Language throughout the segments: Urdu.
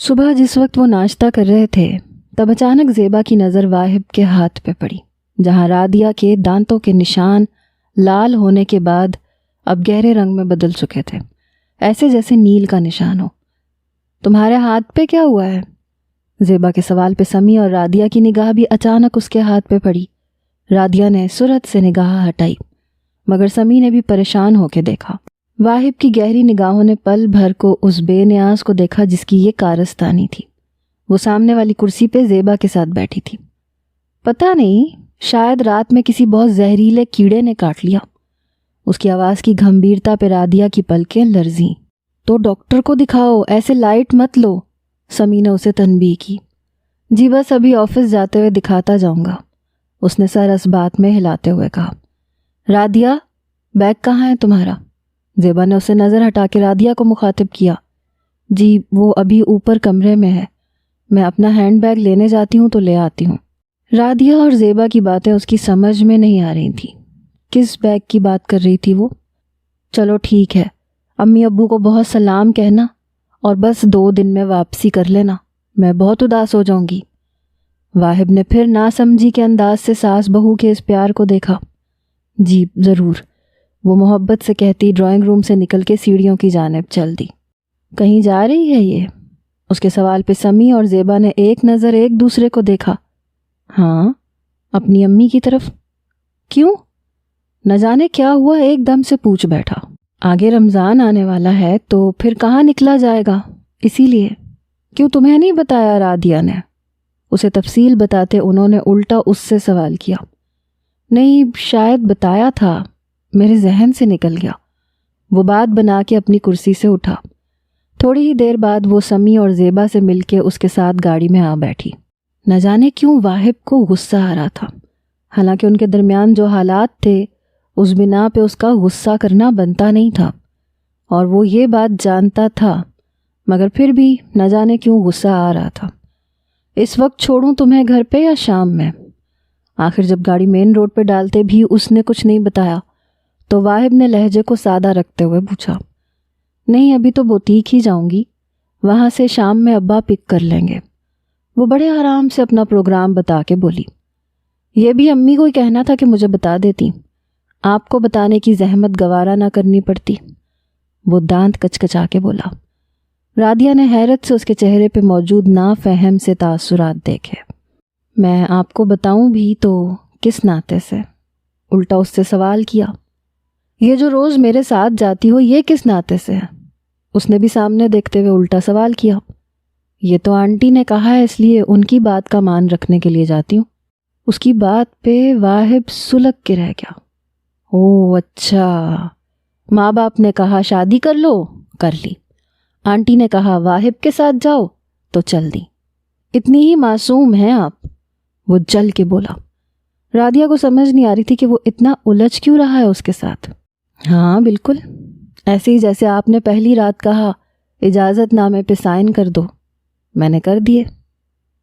صبح جس وقت وہ ناشتہ کر رہے تھے تب اچانک زیبا کی نظر واہب کے ہاتھ پہ پڑی، جہاں رادیہ کے دانتوں کے نشان لال ہونے کے بعد اب گہرے رنگ میں بدل چکے تھے، ایسے جیسے نیل کا نشان ہو۔ تمہارے ہاتھ پہ کیا ہوا ہے؟ زیبا کے سوال پہ سمی اور رادیہ کی نگاہ بھی اچانک اس کے ہاتھ پہ پڑی۔ رادیہ نے سرعت سے نگاہ ہٹائی، مگر سمی نے بھی پریشان ہو کے دیکھا۔ واہب کی گہری نگاہوں نے پل بھر کو اس بے نیاز کو دیکھا جس کی یہ کارستانی تھی۔ وہ سامنے والی کرسی پہ زیبا کے ساتھ بیٹھی تھی۔ پتہ نہیں، شاید رات میں کسی بہت زہریلے کیڑے نے کاٹ لیا۔ اس کی آواز کی گھمبیرتا پہ رادیہ کی پلکیں لرزیں۔ تو ڈاکٹر کو دکھاؤ، ایسے لائٹ مت لو، سمی نے اسے تنبیہ کی۔ جی بس ابھی آفس جاتے ہوئے دکھاتا جاؤں گا، اس نے سر اس بات میں ہلاتے ہوئے کہا۔ رادیہ، بیگ کہاں ہے تمہارا؟ زیبا نے اسے نظر ہٹا کے رادیہ کو مخاطب کیا۔ جی وہ ابھی اوپر کمرے میں ہے، میں اپنا ہینڈ بیگ لینے جاتی ہوں تو لے آتی ہوں۔ رادیہ اور زیبا کی باتیں اس کی سمجھ میں نہیں آ رہی تھیں۔ کس بیگ کی بات کر رہی تھی وہ؟ چلو ٹھیک ہے، امی ابو کو بہت سلام کہنا اور بس 2 دن میں واپسی کر لینا، میں بہت اداس ہو جاؤں گی۔ واہب نے پھر ناسمجھی کے انداز سے ساس بہو کے اس پیار کو دیکھا۔ جی ضرور، وہ محبت سے کہتی ڈرائنگ روم سے نکل کے سیڑھیوں کی جانب چل دی۔ کہیں جا رہی ہے یہ؟ اس کے سوال پہ سمی اور زیبا نے ایک نظر ایک دوسرے کو دیکھا۔ ہاں، اپنی امی کی طرف۔ کیوں؟ نہ جانے کیا ہوا ایک دم سے پوچھ بیٹھا۔ آگے رمضان آنے والا ہے تو پھر کہاں نکلا جائے گا، اسی لیے۔ کیوں تمہیں نہیں بتایا؟ رادیہ نے اسے تفصیل بتاتے انہوں نے الٹا اس سے سوال کیا۔ نہیں، شاید بتایا تھا، میرے ذہن سے نکل گیا۔ وہ بات بنا کے اپنی کرسی سے اٹھا۔ تھوڑی ہی دیر بعد وہ سمی اور زیبا سے مل کے اس کے ساتھ گاڑی میں آ بیٹھی۔ نہ جانے کیوں واہب کو غصہ آ رہا تھا، حالانکہ ان کے درمیان جو حالات تھے اس بنا پہ اس کا غصہ کرنا بنتا نہیں تھا، اور وہ یہ بات جانتا تھا، مگر پھر بھی نہ جانے کیوں غصہ آ رہا تھا۔ اس وقت چھوڑوں تمہیں گھر پہ یا شام میں؟ آخر جب گاڑی مین روڈ پہ ڈالتے بھی اس نے کچھ نہیں بتایا تو واہب نے لہجے کو سادہ رکھتے ہوئے پوچھا۔ نہیں، ابھی تو بوتیک ہی جاؤں گی، وہاں سے شام میں ابا پک کر لیں گے۔ وہ بڑے آرام سے اپنا پروگرام بتا کے بولی۔ یہ بھی امی کو ہی کہنا تھا کہ مجھے بتا دیتی، آپ کو بتانے کی زحمت گوارا نہ کرنی پڑتی، وہ دانت کچکچا کے بولا۔ رادیہ نے حیرت سے اس کے چہرے پہ موجود نافہم سے تاثرات دیکھے۔ میں آپ کو بتاؤں بھی تو کس ناطے سے؟ الٹا اس سے سوال کیا۔ یہ جو روز میرے ساتھ جاتی ہو یہ کس ناطے سے ہے؟ اس نے بھی سامنے دیکھتے ہوئے الٹا سوال کیا۔ یہ تو آنٹی نے کہا ہے اس لیے ان کی بات کا مان رکھنے کے لیے جاتی ہوں۔ اس کی بات پہ واہب سلگ کے رہ گیا۔ اوہ اچھا، ماں باپ نے کہا شادی کر لو، کر لی، آنٹی نے کہا واہب کے ساتھ جاؤ تو چل دی، اتنی ہی معصوم ہیں آپ، وہ جل کے بولا۔ رادیہ کو سمجھ نہیں آ رہی تھی کہ وہ اتنا الجھ کیوں رہا ہے اس کے ساتھ۔ ہاں بالکل، ایسے ہی جیسے آپ نے پہلی رات کہا اجازت نامے پہ سائن کر دو، میں نے کر دیے۔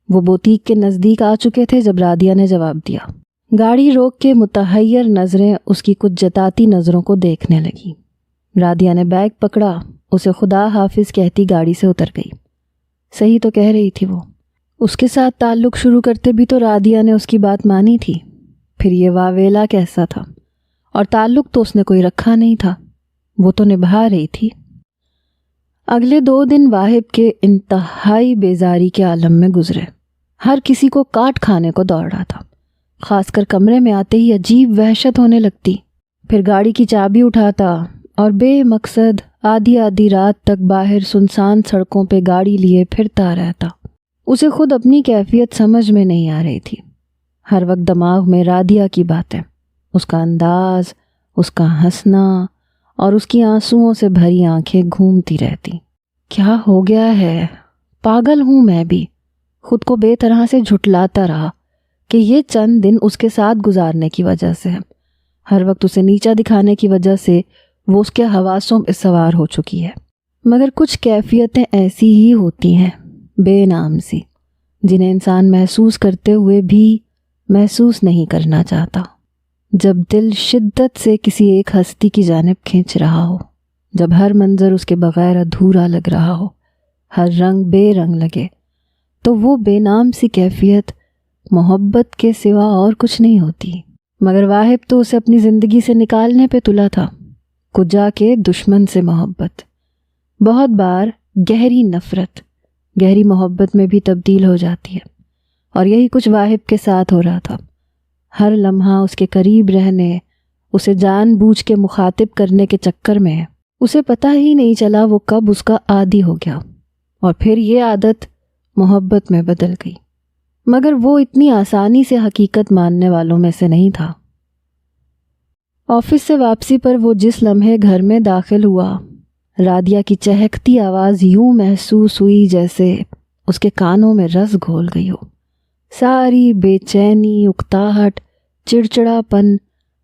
وہ بوتیک کے نزدیک آ چکے تھے جب رادیہ نے جواب دیا۔ گاڑی روک کے متحیر نظریں اس کی کچھ جتاتی نظروں کو دیکھنے لگی۔ رادیہ نے بیگ پکڑا، اسے خدا حافظ کہتی گاڑی سے اتر گئی۔ صحیح تو کہہ رہی تھی وہ، اس کے ساتھ تعلق شروع کرتے بھی تو رادیہ نے اس کی بات مانی تھی، پھر یہ واویلا کیسا تھا، اور تعلق تو اس نے کوئی رکھا نہیں تھا، وہ تو نبھا رہی تھی۔ اگلے 2 دن واہب کے انتہائی بیزاری کے عالم میں گزرے۔ ہر کسی کو کاٹ کھانے کو دوڑ رہا تھا، خاص کر کمرے میں آتے ہی عجیب وحشت ہونے لگتی۔ پھر گاڑی کی چابی اٹھاتا اور بے مقصد آدھی رات تک باہر سنسان سڑکوں پہ گاڑی لیے پھرتا رہتا۔ اسے خود اپنی کیفیت سمجھ میں نہیں آ رہی تھی۔ ہر وقت دماغ میں رادیہ کی باتیں، اس کا انداز، اس کا ہنسنا اور اس کی آنسوؤں سے بھری آنکھیں گھومتی رہتی۔ کیا ہو گیا ہے؟ پاگل ہوں میں بھی، خود کو بے طرح سے جھٹلاتا رہا کہ یہ چند دن اس کے ساتھ گزارنے کی وجہ سے ہے، ہر وقت اسے نیچا دکھانے کی وجہ سے وہ اس کے حواسوں پہ سوار ہو چکی ہے۔ مگر کچھ کیفیتیں ایسی ہی ہوتی ہیں، بے نام سی، جنہیں انسان محسوس کرتے ہوئے بھی محسوس نہیں کرنا چاہتا۔ جب دل شدت سے کسی ایک ہستی کی جانب کھینچ رہا ہو، جب ہر منظر اس کے بغیر ادھورا لگ رہا ہو، ہر رنگ بے رنگ لگے تو وہ بے نام سی کیفیت محبت کے سوا اور کچھ نہیں ہوتی۔ مگر واہب تو اسے اپنی زندگی سے نکالنے پہ تلا تھا، کجا کے دشمن سے محبت، بہت بار گہری نفرت گہری محبت میں بھی تبدیل ہو جاتی ہے، اور یہی کچھ واہب کے ساتھ ہو رہا تھا۔ ہر لمحہ اس کے قریب رہنے، اسے جان بوجھ کے مخاطب کرنے کے چکر میں اسے پتہ ہی نہیں چلا وہ کب اس کا عادی ہو گیا، اور پھر یہ عادت محبت میں بدل گئی۔ مگر وہ اتنی آسانی سے حقیقت ماننے والوں میں سے نہیں تھا۔ آفس سے واپسی پر وہ جس لمحے گھر میں داخل ہوا، رادیہ کی چہکتی آواز یوں محسوس ہوئی جیسے اس کے کانوں میں رس گھول گئی ہو۔ ساری بے چینی، اکتاہٹ، چڑچڑاپن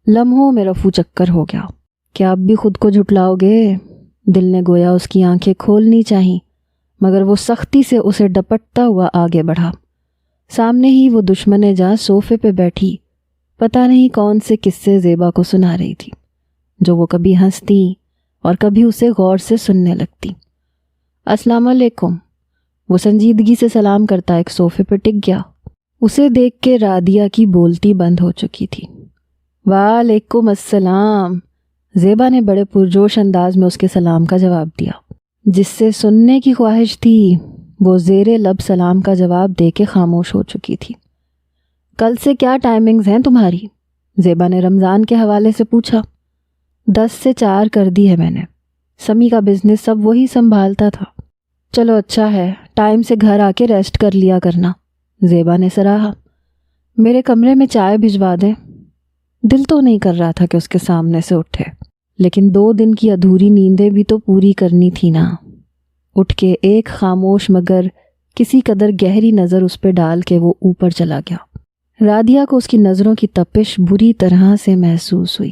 لمحوں میں رفو چکر ہو گیا۔ کیا اب بھی خود کو جھٹلاؤ گے؟ دل نے گویا اس کی آنکھیں کھولنی چاہییں، مگر وہ سختی سے اسے ڈپٹتا ہوا آگے بڑھا۔ سامنے ہی وہ دشمن جاں صوفے پہ بیٹھی پتہ نہیں کون سے قصے زیبا کو سنا رہی تھی، جو وہ کبھی ہنستی اور کبھی اسے غور سے سننے لگتی۔ السلام علیکم، وہ سنجیدگی سے سلام کرتا ایک صوفے پہ ٹک گیا۔ اسے دیکھ کے رادیہ کی بولتی بند ہو چکی تھی۔ وعلیکم السلام، زیبا نے بڑے پرجوش انداز میں اس کے سلام کا جواب دیا۔ جس سے سننے کی خواہش تھی وہ زیر لب سلام کا جواب دے کے خاموش ہو چکی تھی۔ کل سے کیا ٹائمنگز ہیں تمہاری؟ زیبا نے رمضان کے حوالے سے پوچھا۔ 10 سے 4 کر دی ہے میں نے، سمی کا بزنس سب وہی سنبھالتا تھا۔ چلو اچھا ہے، ٹائم سے گھر آ کے ریسٹ کر لیا کرنا، زیبا نے سراہا۔ میرے کمرے میں چائے بھجوا دیں؟ دل تو نہیں کر رہا تھا کہ اس کے سامنے سے اٹھے، لیکن 2 دن کی ادھوری نیندیں بھی تو پوری کرنی تھی نا۔ اٹھ کے ایک خاموش مگر کسی قدر گہری نظر اس پہ ڈال کے وہ اوپر چلا گیا۔ رادیہ کو اس کی نظروں کی تپش بری طرح سے محسوس ہوئی۔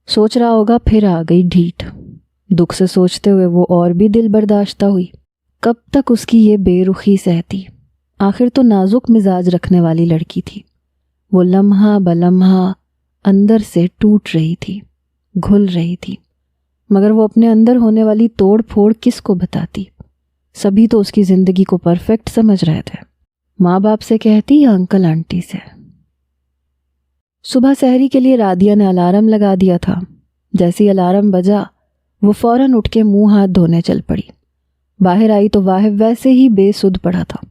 سوچ رہا ہوگا پھر آ گئی ڈھیٹ۔ دکھ سے سوچتے ہوئے وہ اور بھی دل برداشتہ ہوئی۔ کب تک اس کی یہ بے رخی سہتی؟ آخر تو نازک مزاج رکھنے والی لڑکی تھی۔ وہ لمحہ بلمحہ اندر سے ٹوٹ رہی تھی، گھل رہی تھی، مگر وہ اپنے اندر ہونے والی توڑ پھوڑ کس کو بتاتی؟ سبھی تو اس کی زندگی کو پرفیکٹ سمجھ رہے تھے، ماں باپ سے کہتی یا انکل آنٹی سے۔ صبح سحری کے لیے رادیہ نے الارم لگا دیا تھا۔ جیسی الارم بجا وہ فوراً اٹھ کے منہ ہاتھ دھونے چل پڑی۔ باہر آئی تو واہب ویسے ہی بے سدھ پڑا تھا۔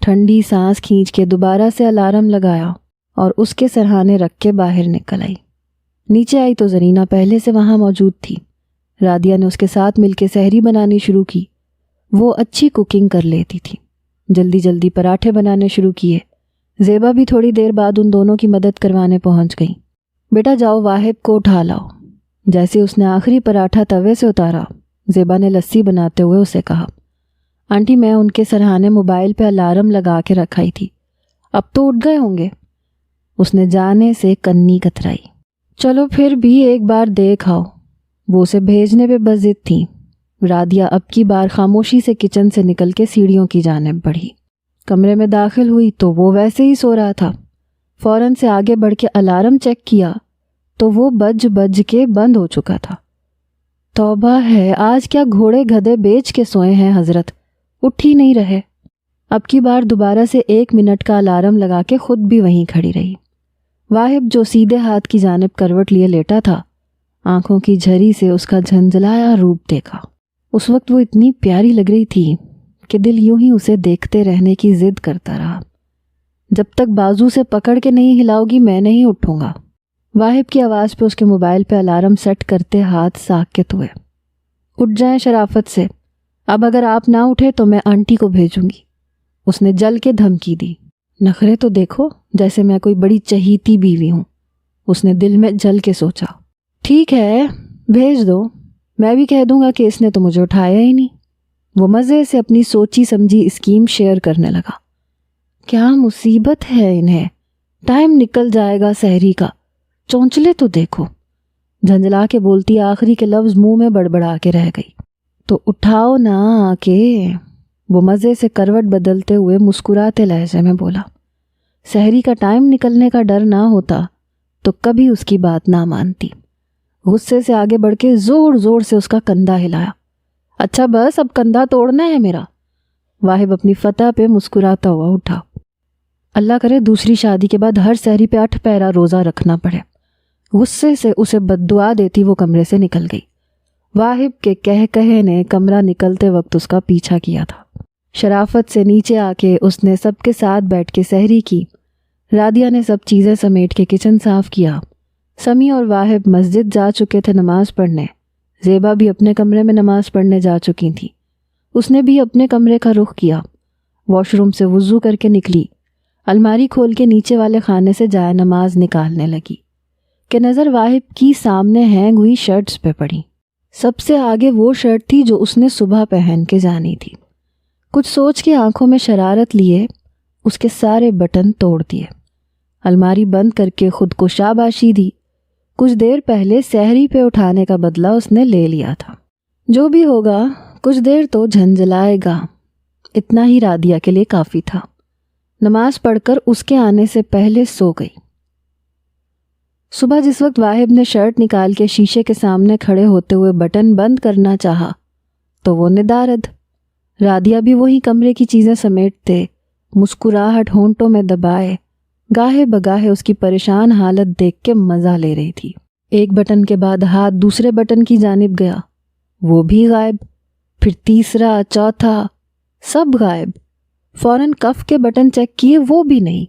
ٹھنڈی سانس کھینچ کے دوبارہ سے الارم لگایا اور اس کے سرہانے رکھ کے باہر نکل آئی۔ نیچے آئی تو زرینہ پہلے سے وہاں موجود تھی۔ رادیہ نے اس کے ساتھ مل کے سحری بنانی شروع کی۔ وہ اچھی کوکنگ کر لیتی تھی۔ جلدی جلدی پراٹھے بنانے شروع کیے۔ زیبا بھی تھوڑی دیر بعد ان دونوں کی مدد کروانے پہنچ گئی۔ بیٹا جاؤ واہب کو اٹھا لاؤ۔ جیسے اس نے آخری پراٹھا توے سے اتارا، زیبا نے لسی بناتے ہوئے اسے کہا، آنٹی میں ان کے سرہانے موبائل پہ الارم لگا کے رکھائی تھی، اب تو اٹھ گئے ہوں گے۔ اس نے جانے سے کنی کترائی۔ چلو پھر بھی ایک بار دیکھ آؤ۔ وہ اسے بھیجنے پہ بس ضد تھی۔ رادیہ اب کی بار خاموشی سے کچن سے نکل کے سیڑھیوں کی جانب بڑھی۔ کمرے میں داخل ہوئی تو وہ ویسے ہی سو رہا تھا۔ فوراً سے آگے بڑھ کے الارم چیک کیا تو وہ بج بج کے بند ہو چکا تھا۔ توبہ ہے، آج کیا گھوڑے گدھے بیچ کے سوئے ہیں حضرت، اٹھ ہی نہیں رہے۔ اب کی بار دوبارہ سے 1 منٹ کا الارم لگا کے خود بھی وہیں کھڑی رہی۔ واہب جو سیدھے ہاتھ کی جانب کروٹ لیے لیٹا تھا، آنکھوں کی جھری سے اس کا جھنجھلایا روپ دیکھا۔ اس وقت وہ اتنی پیاری لگ رہی تھی کہ دل یوں ہی اسے دیکھتے رہنے کی ضد کرتا رہا۔ جب تک بازو سے پکڑ کے نہیں ہلاؤ گی میں نہیں اٹھوں گا۔ واہب کی آواز پہ اس کے موبائل پہ الارم سیٹ کرتے ہاتھ ساکت ہوئے۔ اٹھ جائیں شرافت سے، اب اگر آپ نہ اٹھے تو میں آنٹی کو بھیجوں گی، اس نے جل کے دھمکی دی۔ نخرے تو دیکھو جیسے میں کوئی بڑی چہیتی بیوی ہوں، اس نے دل میں جل کے سوچا۔ ٹھیک ہے بھیج دو، میں بھی کہہ دوں گا کہ اس نے تو مجھے اٹھایا ہی نہیں۔ وہ مزے سے اپنی سوچی سمجھی اسکیم شیئر کرنے لگا۔ کیا مصیبت ہے انہیں، ٹائم نکل جائے گا سحری کا، چونچلے تو دیکھو۔ جھنجلا کے بولتی آخری کے لفظ منہ میں بڑبڑا کے رہ گئی۔ تو اٹھاؤ نہ آ کے، وہ مزے سے کروٹ بدلتے ہوئے مسکراتے لہجے میں بولا۔ سحری کا ٹائم نکلنے کا ڈر نہ ہوتا تو کبھی اس کی بات نہ مانتی۔ غصے سے آگے بڑھ کے زور زور سے اس کا کندھا ہلایا۔ اچھا بس اب کندھا توڑنا ہے میرا، واہب اپنی فتح پہ مسکراتا ہوا اٹھا۔ اللہ کرے دوسری شادی کے بعد ہر سحری پہ 8 پیرا روزہ رکھنا پڑے۔ غصے سے اسے بددعا دیتی وہ کمرے سے نکل گئی۔ واہب کے کہے نے کمرہ نکلتے وقت اس کا پیچھا کیا تھا۔ شرافت سے نیچے آ کے اس نے سب کے ساتھ بیٹھ کے سحری کی۔ رادیہ نے سب چیزیں سمیٹ کے کچن صاف کیا۔ سمی اور واہب مسجد جا چکے تھے نماز پڑھنے۔ زیبا بھی اپنے کمرے میں نماز پڑھنے جا چکی تھی۔ اس نے بھی اپنے کمرے کا رخ کیا۔ واش روم سے وضو کر کے نکلی۔ الماری کھول کے نیچے والے خانے سے جائے نماز نکالنے لگی کہ نظر واہب کی سامنے ہینگ ہوئی شرٹس پہ پڑی۔ سب سے آگے وہ شرٹ تھی جو اس نے صبح پہن کے جانی تھی۔ کچھ سوچ کے آنکھوں میں شرارت لیے اس کے سارے بٹن توڑ دیے۔ الماری بند کر کے خود کو شاباشی دی۔ کچھ دیر پہلے سحری پہ اٹھانے کا بدلہ اس نے لے لیا تھا۔ جو بھی ہوگا کچھ دیر تو جھنجھلائے گا، اتنا ہی رادیہ کے لیے کافی تھا۔ نماز پڑھ کر اس کے آنے سے پہلے سو گئی۔ صبح جس وقت واہب نے شرٹ نکال کے شیشے کے سامنے کھڑے ہوتے ہوئے بٹن بند کرنا چاہا تو وہ ندارد۔ رادیہ بھی وہی کمرے کی چیزیں سمیٹتے، مسکراہٹ ہونٹوں میں دبائے، گاہے بگاہے اس کی پریشان حالت دیکھ کے مزہ لے رہی تھی۔ ایک بٹن کے بعد ہاتھ دوسرے بٹن کی جانب گیا، وہ بھی غائب، پھر تیسرا، چوتھا، سب غائب۔ فوراً کف کے بٹن چیک کیے، وہ بھی نہیں۔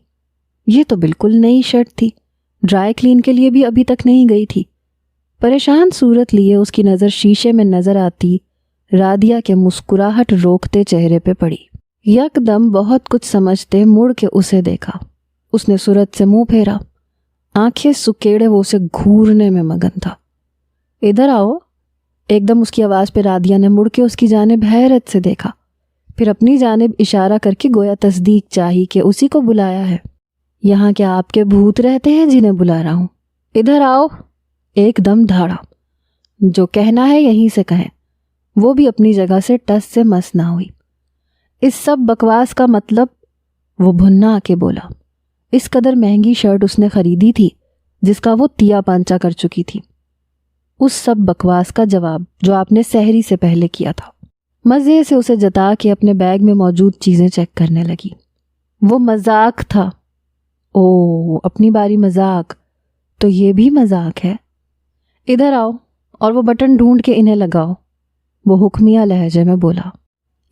یہ تو بالکل نئی شرٹ تھی، ڈرائی کلین کے لیے بھی ابھی تک نہیں گئی تھی۔ پریشان صورت لیے اس کی نظر شیشے میں نظر آتی رادیہ کے مسکراہٹ روکتے چہرے پہ پڑی۔ یک دم بہت کچھ سمجھتے مڑ کے اسے دیکھا۔ اس نے صورت سے منہ پھیرا، آنکھیں سکیڑے وہ اسے گھورنے میں مگن تھا۔ ادھر آؤ، ایک دم اس کی آواز پہ رادیہ نے مڑ کے اس کی جانب حیرت سے دیکھا، پھر اپنی جانب اشارہ کر کے گویا تصدیق چاہی کہ اسی کو بلایا ہے۔ یہاں کیا آپ کے بھوت رہتے ہیں جنہیں بلا رہا ہوں؟ ادھر آؤ، ایک دم دھاڑا۔ جو کہنا ہے یہیں سے کہیں۔ وہ بھی اپنی جگہ سے ٹس سے مس نہ ہوئی۔ اس سب بکواس کا مطلب؟ وہ بھنا آ کے بولا۔ اس قدر مہنگی شرٹ اس نے خریدی تھی جس کا وہ تیا پانچا کر چکی تھی۔ اس سب بکواس کا جواب جو آپ نے سحری سے پہلے کیا تھا۔ مزے سے اسے جتا کے اپنے بیگ میں موجود چیزیں چیک کرنے لگی۔ وہ مذاق تھا۔ اوہ، اپنی باری مذاق، تو یہ بھی مذاق ہے۔ ادھر آؤ اور وہ بٹن ڈھونڈ کے انہیں لگاؤ، وہ حکمیہ لہجے میں بولا۔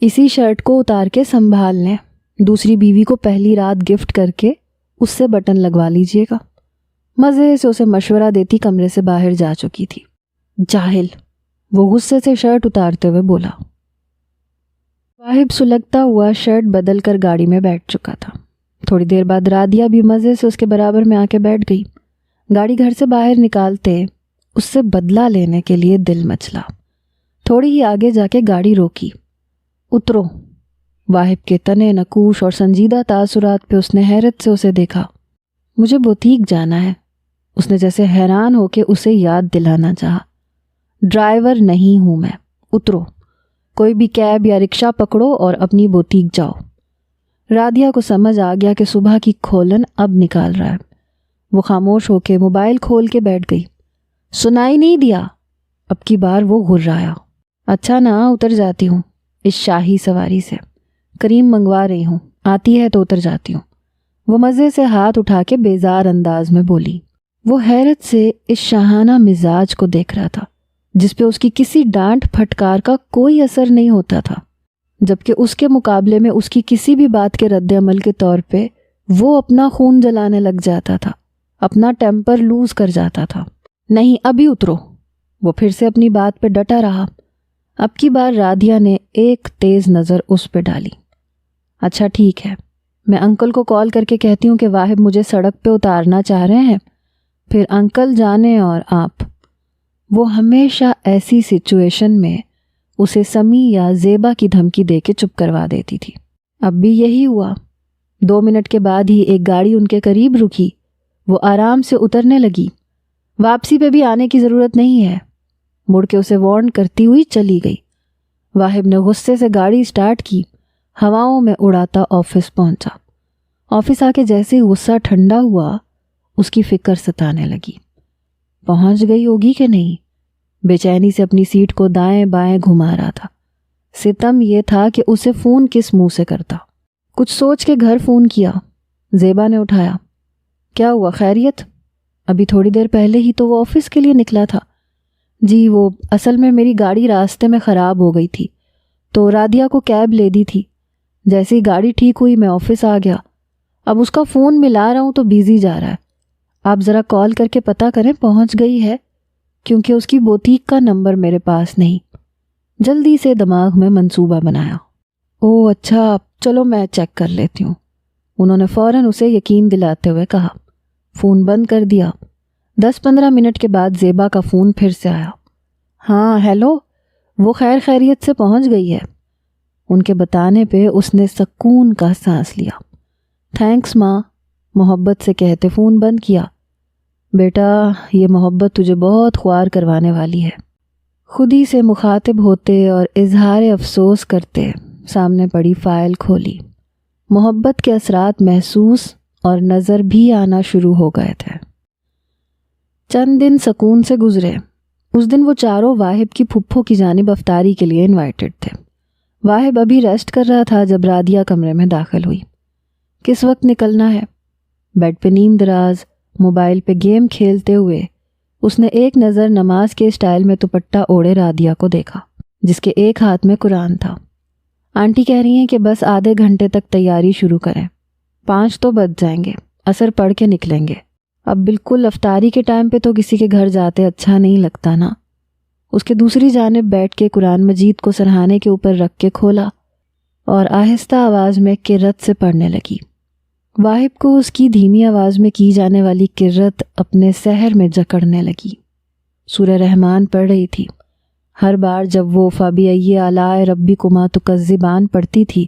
اسی شرٹ کو اتار کے سنبھال لیں، دوسری بیوی کو پہلی رات گفٹ کر کے اس سے بٹن لگوا لیجئے گا۔ مزے سے اسے مشورہ دیتی کمرے سے باہر جا چکی تھی۔ جاہل، وہ غصے سے شرٹ اتارتے ہوئے بولا۔ واہب سلگتا ہوا شرٹ بدل کر گاڑی میں بیٹھ چکا تھا۔ تھوڑی دیر بعد رادیہ بھی مزے سے اس کے برابر میں آ کے بیٹھ گئی۔ گاڑی گھر سے باہر نکالتے اس سے بدلہ لینے کے لیے دل مچلا۔ تھوڑی ہی آگے جا کے گاڑی روکی۔ اترو۔ واہب کے تنے نقوش اور سنجیدہ تاثرات پہ اس نے حیرت سے اسے دیکھا۔ مجھے بوتیک جانا ہے، اس نے جیسے حیران ہو کے اسے یاد دلانا چاہا۔ ڈرائیور نہیں ہوں میں، اترو، کوئی بھی کیب یا رکشہ پکڑو اور اپنی بوتیک جاؤ۔ رادیہ کو سمجھ آ گیا کہ صبح کی کھولن اب نکال رہا ہے۔ وہ خاموش ہو کے موبائل کھول کے بیٹھ گئی۔ سنائی نہیں دیا؟ اب کی بار وہ غرایا۔ اچھا نا، اتر جاتی ہوں اس شاہی سواری سے، کریم منگوا رہی ہوں، آتی ہے تو اتر جاتی ہوں، وہ مزے سے ہاتھ اٹھا کے بیزار انداز میں بولی۔ وہ حیرت سے اس شاہانہ مزاج کو دیکھ رہا تھا جس پہ اس کی کسی ڈانٹ پھٹکار کا کوئی اثر نہیں ہوتا تھا، جبکہ اس کے مقابلے میں اس کی کسی بھی بات کے رد عمل کے طور پہ وہ اپنا خون جلانے لگ جاتا تھا، اپنا ٹیمپر لوز کر جاتا تھا۔ نہیں، ابھی اترو۔ وہ پھر سے اپنی بات پہ ڈٹا رہا۔ اب کی بار رادیہ نے ایک تیز نظر اس پہ ڈالی۔ اچھا ٹھیک ہے، میں انکل کو کال کر کے کہتی ہوں کہ واہب مجھے سڑک پہ اتارنا چاہ رہے ہیں، پھر انکل جانے اور آپ۔ وہ ہمیشہ ایسی سچویشن میں اسے سمی یا زیبا کی دھمکی دے کے چپ کروا دیتی تھی۔ اب بھی یہی ہوا۔ 2 منٹ کے بعد ہی ایک گاڑی ان کے قریب رکی۔ وہ آرام سے اترنے لگی۔ واپسی پہ بھی آنے کی ضرورت نہیں ہے، مڑ کے اسے وارن کرتی ہوئی چلی گئی۔ واہب نے غصے سے گاڑی سٹارٹ کی، ہواؤں میں اڑاتا آفس پہنچا۔ آفس آ کے جیسے ہی غصہ ٹھنڈا ہوا، اس کی فکر ستانے لگی۔ پہنچ گئی ہوگی کہ نہیں؟ بے چینی سے اپنی سیٹ کو دائیں بائیں گھما رہا تھا۔ ستم یہ تھا کہ اسے فون کس منہ سے کرتا۔ کچھ سوچ کے گھر فون کیا۔ زیبا نے اٹھایا۔ کیا ہوا، خیریت؟ ابھی تھوڑی دیر پہلے ہی تو وہ آفس کے لیے نکلا تھا۔ جی وہ اصل میں میری گاڑی راستے میں خراب ہو گئی تھی تو رادیہ کو کیب لے دی تھی۔ جیسے ہی گاڑی ٹھیک ہوئی میں آفس آ گیا۔ اب اس کا فون ملا رہا ہوں تو بیزی جا رہا ہے۔ آپ ذرا کال کر کے پتہ کریں پہنچ گئی ہے، کیونکہ اس کی بوتیک کا نمبر میرے پاس نہیں۔ جلدی سے دماغ میں منصوبہ بنایا۔ اوہ اچھا، چلو میں چیک کر لیتی ہوں، انہوں نے فوراً اسے یقین دلاتے ہوئے کہا۔ فون بند کر دیا۔ 10-15 منٹ کے بعد زیبا کا فون پھر سے آیا۔ ہاں ہیلو، وہ خیریت سے پہنچ گئی ہے۔ ان کے بتانے پہ اس نے سکون کا سانس لیا۔ تھینکس ماں، محبت سے کہتے فون بند کیا۔ بیٹا یہ محبت تجھے بہت خوار کروانے والی ہے۔ خود ہی سے مخاطب ہوتے اور اظہار افسوس کرتے سامنے پڑی فائل کھولی۔ محبت کے اثرات محسوس اور نظر بھی آنا شروع ہو گئے تھے۔ چند دن سکون سے گزرے۔ اس دن وہ چاروں واہب کی پھپھو کی جانب افطاری کے لیے انوائٹڈ تھے۔ واہب ابھی ریسٹ کر رہا تھا جب رادیہ کمرے میں داخل ہوئی۔ کس وقت نکلنا ہے؟ بیڈ پہ نیم دراز موبائل پہ گیم کھیلتے ہوئے اس نے ایک نظر نماز کے اسٹائل میں دوپٹہ اوڑھے رادیہ کو دیکھا، جس کے ایک ہاتھ میں قرآن تھا۔ آنٹی کہہ رہی ہیں کہ بس آدھے گھنٹے تک تیاری شروع کریں، 5 تو بج جائیں گے، عصر پڑھ کے نکلیں گے۔ اب بالکل افطاری کے ٹائم پہ تو کسی کے گھر جاتے اچھا نہیں لگتا نا۔ اس کے دوسری جانب بیٹھ کے قرآن مجید کو سرہانے کے اوپر رکھ کے کھولا اور آہستہ آواز میں قرت سے پڑھنے لگی۔ واہب کو اس کی دھیمی آواز میں کی جانے والی قرت اپنے سحر میں جکڑنے لگی۔ سورہ رحمان پڑھ رہی تھی۔ ہر بار جب وہ فَبِأَيِّ آلَاءِ رَبِّكُمَا تُكَذِّبَانِ پڑھتی تھی،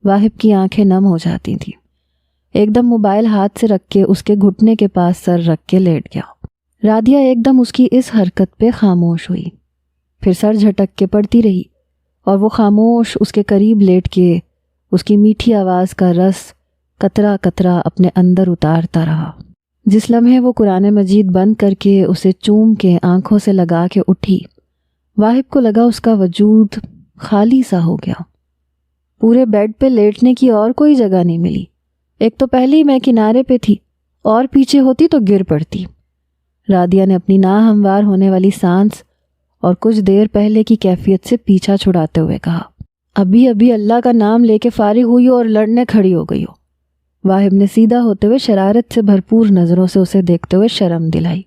واہب کی آنکھیں نم ہو جاتی تھیں۔ ایک دم موبائل ہاتھ سے رکھ کے اس کے گھٹنے کے پاس سر رکھ کے لیٹ گیا۔ رادیہ ایک دم اس کی اس حرکت پہ خاموش ہوئی، پھر سر جھٹک کے پڑھتی رہی اور وہ خاموش اس کے قریب لیٹ کے اس کی میٹھی آواز کا رس قطرہ قطرہ اپنے اندر اتارتا رہا۔ جس لمحے وہ قرآن مجید بند کر کے اسے چوم کے آنکھوں سے لگا کے اٹھی، واہب کو لگا اس کا وجود خالی سا ہو گیا۔ پورے بیڈ پہ لیٹنے کی اور کوئی جگہ نہیں ملی۔ ایک تو پہلے ہی میں کنارے پہ تھی، اور پیچھے ہوتی تو گر پڑتی۔ رادیہ نے اپنی ناہموار ہونے والی سانس اور کچھ دیر پہلے کی کیفیت سے پیچھا چھڑاتے ہوئے کہا، ابھی اللہ کا نام لے کے فارغ ہوئی ہو اور لڑنے کھڑی ہو گئی ہو۔ واہب نے سیدھا ہوتے ہوئے شرارت سے بھرپور نظروں سے اسے دیکھتے ہوئے شرم دلائی۔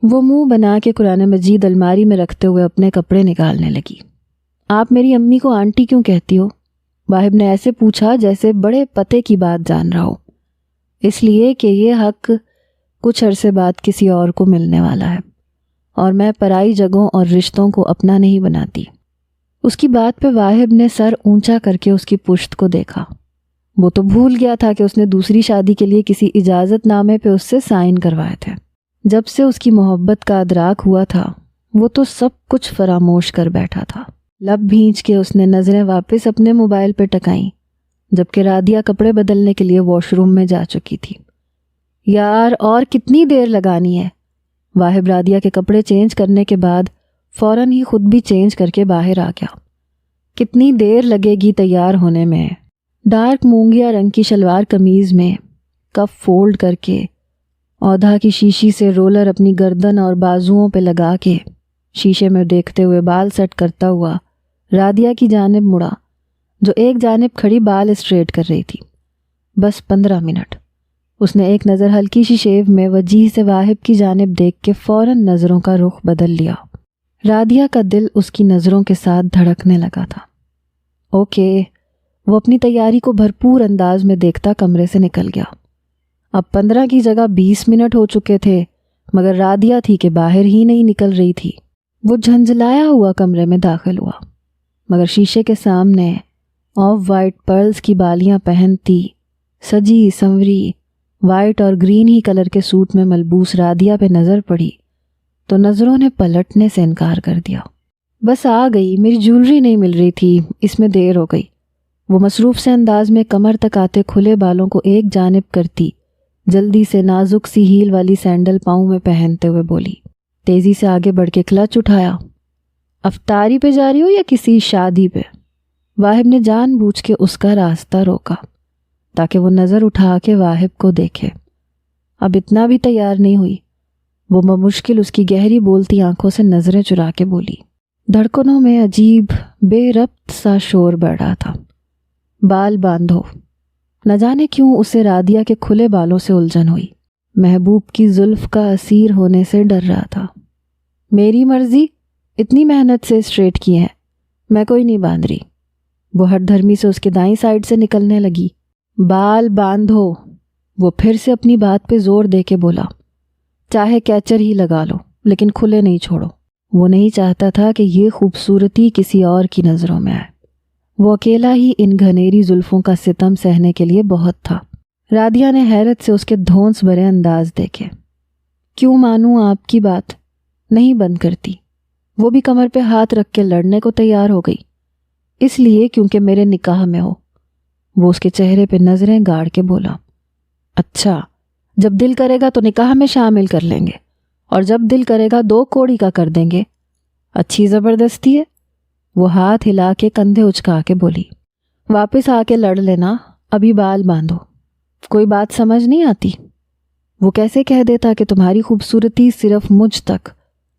وہ منہ بنا کے قرآن مجید الماری میں رکھتے ہوئے اپنے کپڑے نکالنے لگی۔ آپ میری امی کو آنٹی کیوں کہتی ہو؟ واہب نے ایسے پوچھا جیسے بڑے پتے کی بات جان رہا ہو۔ اس لیے کہ یہ حق کچھ عرصے بعد کسی اور کو ملنے والا ہے، اور میں پرائی جگہوں اور رشتوں کو اپنا نہیں بناتی۔ اس کی بات پہ واہب نے سر اونچا کر کے اس کی پشت کو دیکھا۔ وہ تو بھول گیا تھا کہ اس نے دوسری شادی کے لیے کسی اجازت نامے پہ اس سے سائن کروائے تھے۔ جب سے اس کی محبت کا ادراک ہوا تھا وہ تو سب کچھ فراموش کر بیٹھا تھا۔ لب بھینچ کے اس نے نظریں واپس اپنے موبائل پہ ٹکائیں، جبکہ رادیہ کپڑے بدلنے کے لیے واش روم میں جا چکی تھی۔ یار اور کتنی دیر لگانی ہے؟ واہب رادیہ کے کپڑے چینج کرنے کے بعد فوراً ہی خود بھی چینج کر کے باہر آ گیا۔ کتنی دیر لگے گی تیار ہونے میں؟ ڈارک مونگیا رنگ کی شلوار قمیض میں کف فولڈ کر کے اودھا کی شیشی سے رولر اپنی گردن اور بازوؤں پہ لگا کے شیشے میں دیکھتے ہوئے بال سیٹ کرتا ہوا رادیہ کی جانب مڑا، جو ایک جانب کھڑی بال اسٹریٹ کر رہی تھی۔ بس 15 منٹ۔ اس نے ایک نظر ہلکی سی شیو میں وجیح سے واہب کی جانب دیکھ کے فوراً نظروں کا رخ بدل لیا۔ رادیہ کا دل اس کی نظروں کے ساتھ دھڑکنے لگا تھا۔ اوکے، وہ اپنی تیاری کو بھرپور انداز میں دیکھتا کمرے سے نکل گیا۔ اب 15 کی جگہ 20 منٹ ہو چکے تھے، مگر رادیہ تھی کہ باہر ہی نہیں نکل رہی تھی۔ وہ جھنجھلایا ہوا کمرے میں داخل ہوا، مگر شیشے کے سامنے آف وائٹ پرلز کی بالیاں پہنتی سجی سنوری وائٹ اور گرین ہی کلر کے سوٹ میں ملبوس رادیہ پہ نظر پڑی تو نظروں نے پلٹنے سے انکار کر دیا۔ بس آ گئی، میری جولری نہیں مل رہی تھی، اس میں دیر ہو گئی۔ وہ مصروف سے انداز میں کمر تک آتے کھلے بالوں کو ایک جانب کرتی جلدی سے نازک سی ہیل والی سینڈل پاؤں میں پہنتے ہوئے بولی۔ تیزی سے آگے بڑھ کے کلچ اٹھایا۔ افطاری پہ جا رہی ہو یا کسی شادی پہ؟ واہب نے جان بوجھ کے اس کا راستہ روکا تاکہ وہ نظر اٹھا کے واہب کو دیکھے۔ اب اتنا بھی تیار نہیں ہوئی۔ وہ بمشکل اس کی گہری بولتی آنکھوں سے نظریں چرا کے بولی۔ دھڑکنوں میں عجیب بے ربط سا شور بڑھ رہا تھا۔ بال باندھو۔ نہ جانے کیوں اسے رادیہ کے کھلے بالوں سے الجھن ہوئی۔ محبوب کی زلف کا اسیر ہونے سے ڈر رہا تھا۔ میری مرضی، اتنی محنت سے اسٹریٹ کی ہے، میں کوئی نہیں باندھ رہی۔ وہ ہٹ دھرمی سے اس کے دائیں سائڈ سے نکلنے لگی۔ بال باندھو، وہ پھر سے اپنی بات پہ زور دے کے بولا۔ چاہے کیچر ہی لگا لو لیکن کھلے نہیں چھوڑو۔ وہ نہیں چاہتا تھا کہ یہ خوبصورتی کسی اور کی نظروں میں آئے۔ وہ اکیلا ہی ان گھنیری زلفوں کا ستم سہنے کے لیے بہت تھا۔ رادیہ نے حیرت سے اس کے دھونس بھرے انداز دیکھے۔ کیوں مانوں آپ کی بات؟ نہیں بند کرتی۔ وہ بھی کمر پہ ہاتھ رکھ کے لڑنے کو تیار ہو گئی۔ اس لیے کیونکہ میرے نکاح میں ہو۔ وہ اس کے چہرے پہ نظریں گاڑ کے بولا۔ اچھا، جب دل کرے گا تو نکاح میں شامل کر لیں گے، اور جب دل کرے گا 2 کوڑی کا کر دیں گے۔ اچھی زبردستی ہے۔ وہ ہاتھ ہلا کے کندھے اچکا کے بولی۔ واپس آ کے لڑ لینا، ابھی بال باندھو۔ کوئی بات سمجھ نہیں آتی؟ وہ کیسے کہہ دیتا کہ تمہاری خوبصورتی صرف مجھ تک،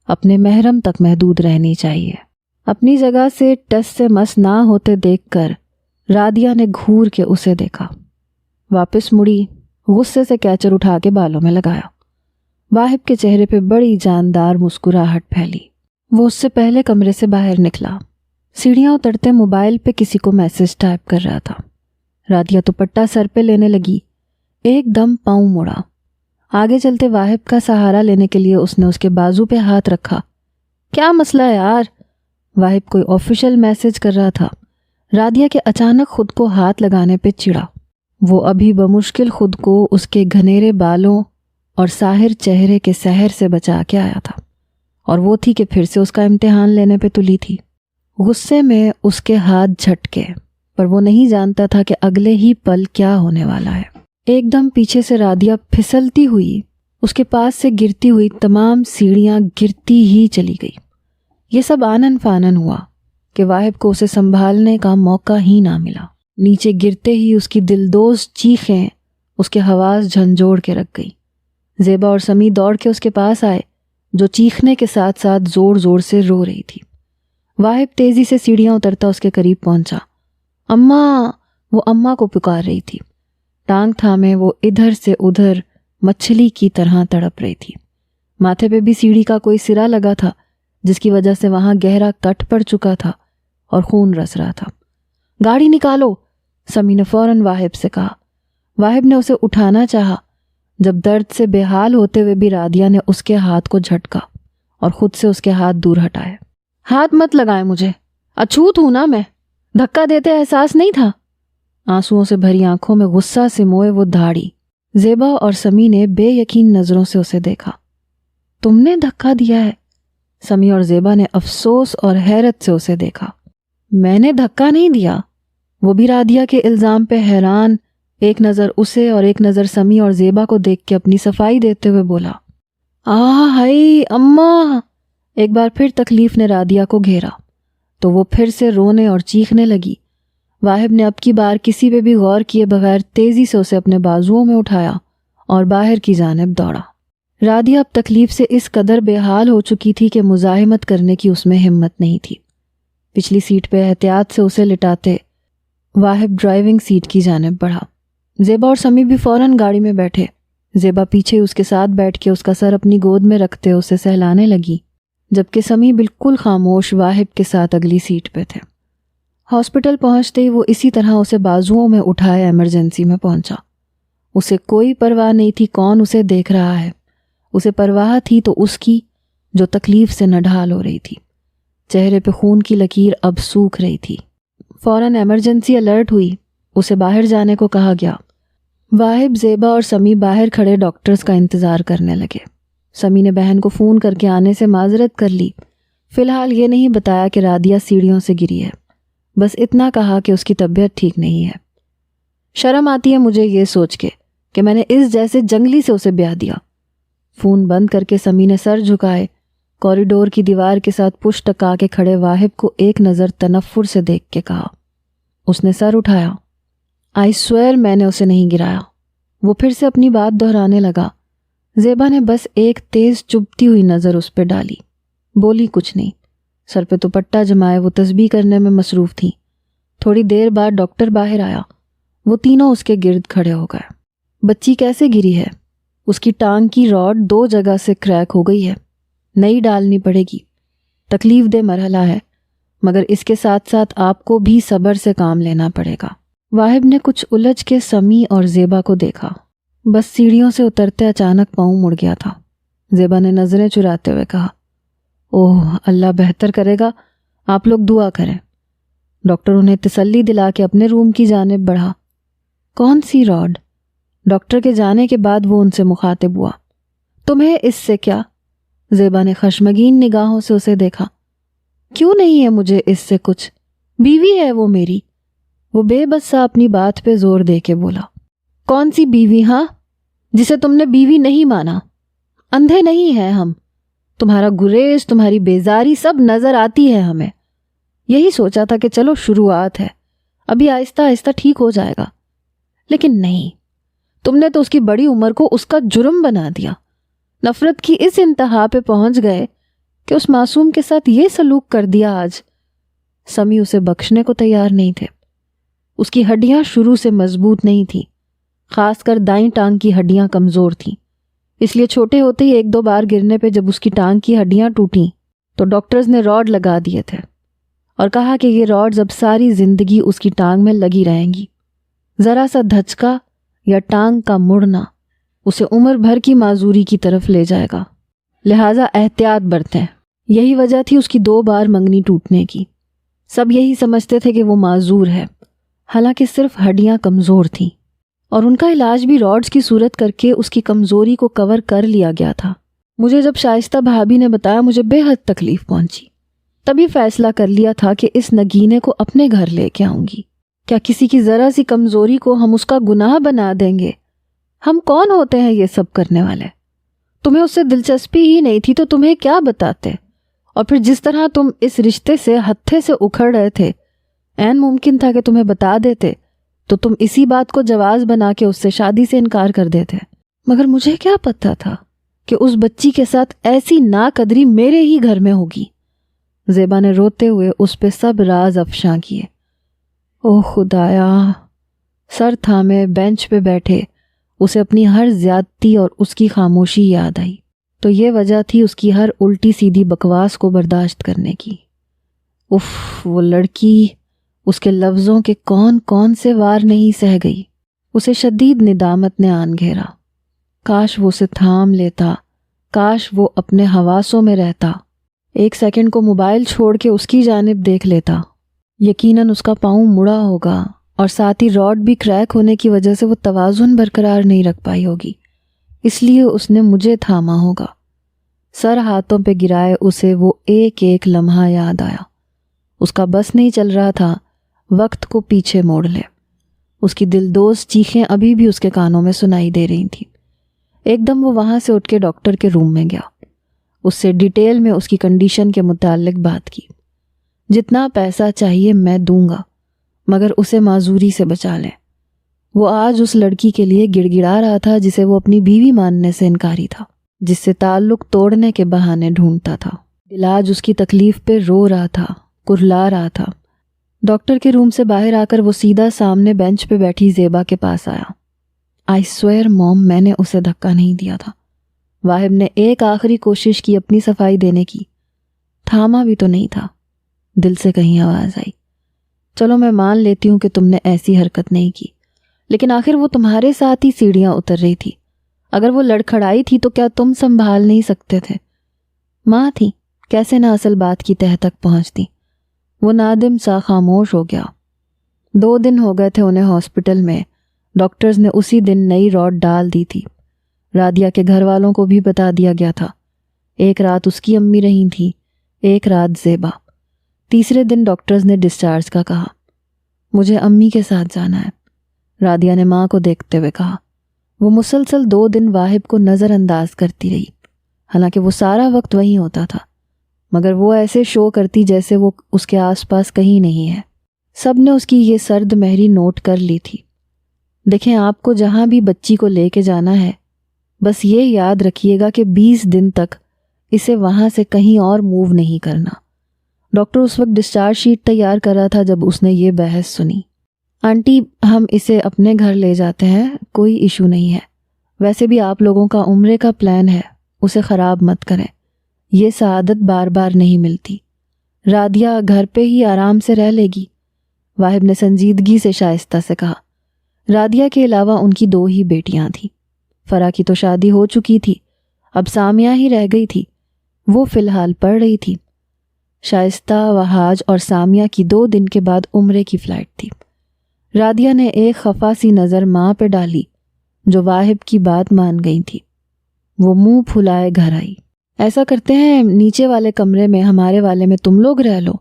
اپنے محرم تک محدود رہنی چاہیے۔ اپنی جگہ سے ٹس سے مس نہ ہوتے دیکھ کر رادیہ نے گھور کے اسے دیکھا۔ واپس مڑی، غصے سے کیچر اٹھا کے بالوں میں لگایا۔ واہب کے چہرے پہ بڑی جاندار مسکراہٹ پھیلی۔ وہ اس سے پہلے کمرے سے باہر نکلا۔ سیڑھیاں اترتے موبائل پہ کسی کو میسج ٹائپ کر رہا تھا۔ رادیہ دوپٹہ سر پہ لینے لگی۔ ایک دم پاؤں مڑا۔ آگے چلتے واہب کا سہارا لینے کے لیے اس نے اس کے بازو پہ ہاتھ رکھا۔ کیا مسئلہ ہے یار؟ واہب کوئی آفیشیل میسج کر رہا تھا۔ رادیہ کے اچانک خود کو ہاتھ لگانے پہ چڑا۔ وہ ابھی بمشکل خود کو اس کے گھنیرے بالوں اور ساحر چہرے کے سحر سے بچا کے آیا تھا، اور وہ تھی کہ پھر سے اس کا امتحان لینے پہ تلی تھی۔ غصے میں اس کے ہاتھ جھٹکے، پر وہ نہیں جانتا تھا کہ اگلے ہی پل کیا ہونے والا ہے۔ ایک دم پیچھے سے رادیہ پھسلتی ہوئی اس کے پاس سے گرتی ہوئی تمام سیڑھیاں گرتی ہی چلی گئی۔ یہ سب آنن فانن ہوا کہ واہب کو اسے سنبھالنے کا موقع ہی نہ ملا۔ نیچے گرتے ہی اس کی دلدوز چیخیں اس کے حواس جھنجھوڑ کے رکھ گئی۔ زیبا اور سمی دوڑ کے اس کے پاس آئے، جو چیخنے کے ساتھ ساتھ زور زور سے رو رہی تھی۔ واہب تیزی سے سیڑھیاں اترتا اس کے قریب پہنچا۔ اماں! وہ اماں کو پکار رہی تھی۔ ٹانگ تھامے وہ ادھر سے ادھر مچھلی کی طرح تڑپ رہی تھی۔ ماتھے پہ بھی سیڑھی کا کوئی سرا لگا تھا، جس کی وجہ سے وہاں گہرا کٹ پڑ چکا تھا اور خون رس رہا تھا۔ گاڑی نکالو، سمی نے فوراً واہب سے کہا۔ واہب نے اسے اٹھانا چاہا، جب درد سے بے حال ہوتے ہوئے بھی رادیہ نے اس کے ہاتھ کو جھٹکا اور خود سے اس کے ہاتھ دور ہٹائے۔ ہاتھ مت لگائے مجھے، اچھوت ہوں نا میں، دھکا دیتے احساس نہیں تھا؟ آنسوؤں سے بھری آنکھوں میں غصہ سموئے وہ دھاڑی۔ زیبا اور سمی نے بے یقین نظروں سے اسے دیکھا۔ تم نے دھکا دیا ہے؟ سمی اور زیبا نے افسوس اور حیرت سے اسے دیکھا۔ میں نے دھکا نہیں دیا۔ وہ بھی رادیہ کے الزام پہ حیران، ایک نظر اسے اور ایک نظر سمی اور زیبا کو دیکھ کے اپنی صفائی دیتے ہوئے بولا۔ ہائی اماں! ایک بار پھر تکلیف نے رادیہ کو گھیرا تو وہ پھر سے رونے اور چیخنے لگی۔ واہب نے اب کی بار کسی پہ بھی غور کیے بغیر تیزی سے اسے اپنے بازوؤں میں اٹھایا اور باہر کی جانب دوڑا۔ رادیہ اب تکلیف سے اس قدر بے حال ہو چکی تھی کہ مزاحمت کرنے کی اس میں ہمت نہیں تھی۔ پچھلی سیٹ پہ احتیاط سے اسے لٹاتے واہب ڈرائیونگ سیٹ کی جانب بڑھا۔ زیبا اور سمی بھی فوراً گاڑی میں بیٹھے۔ زیبا پیچھے اس کے ساتھ بیٹھ کے اس کا سر اپنی گود میں رکھتے اسے سہلانے لگی، جبکہ سمی بالکل خاموش واہب کے ساتھ اگلی سیٹ پہ تھے۔ ہاسپٹل پہنچتے ہی وہ اسی طرح اسے بازوؤں میں اٹھائے ایمرجنسی میں پہنچا۔ اسے کوئی پرواہ نہیں تھی کون اسے دیکھ رہا ہے، اسے پرواہ تھی تو اس کی جو تکلیف سے نڈھال ہو رہی تھی۔ چہرے پہ خون کی لکیر اب سوکھ رہی تھی۔ فوراً ایمرجنسی الرٹ ہوئی، اسے باہر جانے کو کہا گیا۔ واہب، زیبا اور سمی باہر کھڑے ڈاکٹرز کا انتظار کرنے لگے۔ سمی نے بہن کو فون کر کے آنے سے معذرت کر لی۔ فی الحال یہ نہیں بتایا کہ رادیہ سیڑھیوں سے گری ہے، بس اتنا کہا کہ اس کی طبیعت ٹھیک نہیں ہے۔ شرم آتی ہے مجھے یہ سوچ کے کہ میں نے اس جیسے جنگلی سے اسے بیاہ دیا۔ فون بند کر کے سمی نے سر جھکائے، کوریڈور کی دیوار کے ساتھ پشت ٹکا کے کھڑے واہب کو ایک نظر تنفر سے دیکھ کے کہا۔ اس نے سر اٹھایا۔ آئی سویئر میں نے اسے نہیں گرایا۔ وہ پھر سے اپنی بات دہرانے لگا۔ زیبا نے بس ایک تیز چبھتی ہوئی نظر اس پہ ڈالی، بولی کچھ نہیں۔ سر پہ دوپٹہ جمائے وہ تسبیح کرنے میں مصروف تھی۔ تھوڑی دیر بعد ڈاکٹر باہر آیا۔ وہ تینوں اس کے گرد کھڑے ہو گئے۔ بچی کیسے گری ہے؟ اس کی ٹانگ کی راڈ 2 جگہ سے کریک ہو گئی ہے، نئی ڈالنی پڑے گی۔ تکلیف دہ مرحلہ ہے، مگر اس کے ساتھ ساتھ آپ کو بھی صبر سے کام لینا پڑے گا۔ واہب نے کچھ الجھ کے سمیع اور زیبا کو دیکھا۔ بس سیڑھیوں سے اترتے اچانک پاؤں مڑ گیا تھا۔ زیبا نے نظریں چراتے ہوئے کہا، اوہ اللہ بہتر کرے گا، آپ لوگ دعا کریں۔ ڈاکٹر انہیں تسلی دلا کے اپنے روم کی جانب بڑھا۔ کون سی راڈ؟ ڈاکٹر کے جانے کے بعد وہ ان سے مخاطب ہوا۔ تمہیں اس سے کیا؟ زیبا نے خشمگین نگاہوں سے اسے دیکھا۔ کیوں نہیں ہے مجھے اس سے کچھ؟ بیوی ہے وہ میری۔ وہ بے بس سا اپنی بات پہ زور دے کے بولا۔ کون سی بیوی ہاں، جسے تم نے بیوی نہیں مانا؟ اندھے نہیں ہیں ہم، تمہارا گریز، تمہاری بیزاری سب نظر آتی ہے ہمیں۔ یہی سوچا تھا کہ چلو شروعات ہے، ابھی آہستہ آہستہ ٹھیک ہو جائے گا، لیکن نہیں، تم نے تو اس کی بڑی عمر کو اس کا جرم بنا دیا۔ نفرت کی اس انتہا پہ پہنچ گئے کہ اس معصوم کے ساتھ یہ سلوک کر دیا آج۔ سمیع اسے بخشنے کو تیار نہیں تھے۔ اس کی ہڈیاں شروع سے مضبوط نہیں تھیں، خاص کر دائیں ٹانگ کی ہڈیاں کمزور تھیں، اس لیے چھوٹے ہوتے ہی 1-2 بار گرنے پہ جب اس کی ٹانگ کی ہڈیاں ٹوٹیں تو ڈاکٹرز نے راڈ لگا دیے تھے اور کہا کہ یہ راڈز اب ساری زندگی اس کی ٹانگ میں لگی رہیں گی۔ ذرا سا دھچکا یا ٹانگ کا مڑنا اسے عمر بھر کی معذوری کی طرف لے جائے گا، لہٰذا احتیاط برتیں۔ یہی وجہ تھی اس کی 2 بار منگنی ٹوٹنے کی۔ سب یہی سمجھتے تھے کہ وہ معذور ہے، حالانکہ صرف ہڈیاں کمزور تھیں، اور ان کا علاج بھی راڈز کی صورت کر کے اس کی کمزوری کو کور کر لیا گیا تھا۔ مجھے جب شائستہ بھابھی نے بتایا مجھے بے حد تکلیف پہنچی، تبھی فیصلہ کر لیا تھا کہ اس نگینے کو اپنے گھر لے کے آؤں گی۔ کیا کسی کی ذرا سی کمزوری کو ہم اس کا گناہ بنا دیں گے؟ ہم کون ہوتے ہیں یہ سب کرنے والے؟ تمہیں اس سے دلچسپی ہی نہیں تھی تو تمہیں کیا بتاتے؟ اور پھر جس طرح تم اس رشتے سے ہتھے سے اکھڑ رہے تھے، عین ممکن تھا کہ تمہیں بتا دیتے تو تم اسی بات کو جواز بنا کے اس سے شادی سے انکار کر دیتے۔ مگر مجھے کیا پتا تھا کہ اس بچی کے ساتھ ایسی ناقدری میرے ہی گھر میں ہوگی۔ زیبا نے روتے ہوئے اس پہ سب راز افشاں کیے۔ اوہ خدایا! سر تھامے بینچ پہ بیٹھے اسے اپنی ہر زیادتی اور اس کی خاموشی یاد آئی۔ تو یہ وجہ تھی اس کی ہر الٹی سیدھی بکواس کو برداشت کرنے کی۔ اف، وہ لڑکی اس کے لفظوں کے کون کون سے وار نہیں سہ گئی۔ اسے شدید ندامت نے آن گھیرا۔ کاش وہ اسے تھام لیتا، کاش وہ اپنے حواسوں میں رہتا، 1 سیکنڈ کو موبائل چھوڑ کے اس کی جانب دیکھ لیتا۔ یقیناً اس کا پاؤں مڑا ہوگا اور ساتھ ہی راڈ بھی کریک ہونے کی وجہ سے وہ توازن برقرار نہیں رکھ پائی ہوگی، اس لیے اس نے مجھے تھاما ہوگا۔ سر ہاتھوں پہ گرائے اسے وہ ایک ایک لمحہ یاد آیا۔ اس کا بس نہیں چل رہا تھا وقت کو پیچھے موڑ لے۔ اس کی دلدوز چیخیں ابھی بھی اس کے کانوں میں سنائی دے رہی تھیں۔ ایک دم وہ وہاں سے اٹھ کے ڈاکٹر کے روم میں گیا، اس سے ڈیٹیل میں اس کی کنڈیشن کے متعلق بات کی۔ جتنا پیسہ چاہیے میں دوں گا، مگر اسے معذوری سے بچا لیں۔ وہ آج اس لڑکی کے لیے گڑ گڑا رہا تھا جسے وہ اپنی بیوی ماننے سے انکاری تھا، جس سے تعلق توڑنے کے بہانے ڈھونڈتا تھا۔ دل آج اس کی تکلیف پہ رو رہا تھا، کرلا رہا تھا۔ ڈاکٹر کے روم سے باہر آ کر وہ سیدھا سامنے بینچ پہ بیٹھی زیبا کے پاس آیا۔ آئی سویئر موم، میں نے اسے دھکا نہیں دیا تھا۔ واہب نے ایک آخری کوشش کی اپنی صفائی دینے کی، تھاما بھی تو نہیں تھا۔ دل سے کہیں آواز آئی، چلو میں مان لیتی ہوں کہ تم نے ایسی حرکت نہیں کی، لیکن آخر وہ تمہارے ساتھ ہی سیڑھیاں اتر رہی تھی۔ اگر وہ لڑکھڑائی تھی تو کیا تم سنبھال نہیں سکتے تھے؟ ماں تھی، کیسے نہ اصل بات کی تہہ تک پہنچتی۔ وہ نادم سا خاموش ہو گیا۔ 2 دن ہو گئے تھے انہیں ہاسپٹل میں۔ ڈاکٹرز نے اسی دن نئی راڈ ڈال دی تھی۔ رادیہ کے گھر والوں کو بھی بتا دیا گیا تھا۔ ایک رات اس کی امی رہی تھی، ایک رات زیبا۔ تیسرے دن ڈاکٹرز نے ڈسچارج کا کہا۔ مجھے امی کے ساتھ جانا ہے، رادیہ نے ماں کو دیکھتے ہوئے کہا۔ وہ مسلسل 2 دن واہب کو نظر انداز کرتی رہی، حالانکہ وہ سارا وقت وہیں ہوتا تھا، مگر وہ ایسے شو کرتی جیسے وہ اس کے آس پاس کہیں نہیں ہے۔ سب نے اس کی یہ سرد مہری نوٹ کر لی تھی۔ دیکھیں، آپ کو جہاں بھی بچی کو لے کے جانا ہے، بس یہ یاد رکھیے گا کہ 20 دن تک اسے وہاں سے کہیں اور موو نہیں کرنا۔ ڈاکٹر اس وقت ڈسچارج شیٹ تیار کر رہا تھا جب اس نے یہ بحث سنی۔ آنٹی، ہم اسے اپنے گھر لے جاتے ہیں، کوئی ایشو نہیں ہے۔ ویسے بھی آپ لوگوں کا عمرے کا پلان ہے، اسے خراب مت کریں، یہ سعادت بار بار نہیں ملتی۔ رادیہ گھر پہ ہی آرام سے رہ لے گی، واہب نے سنجیدگی سے شائستہ سے کہا۔ رادیہ کے علاوہ ان کی 2 ہی بیٹیاں تھیں۔ فرا کی تو شادی ہو چکی تھی، اب سامیہ ہی رہ گئی تھی، وہ فی الحال پڑھ رہی تھی۔ شائستہ، وہاج اور سامیہ کی 2 دن کے بعد عمرے کی فلائٹ تھی۔ رادیہ نے ایک خفا سی نظر ماں پہ ڈالی جو واہب کی بات مان گئی تھی۔ وہ منہ پھلائے گھر آئی۔ ایسا کرتے ہیں، نیچے والے کمرے میں، ہمارے والے میں تم لوگ رہ لو،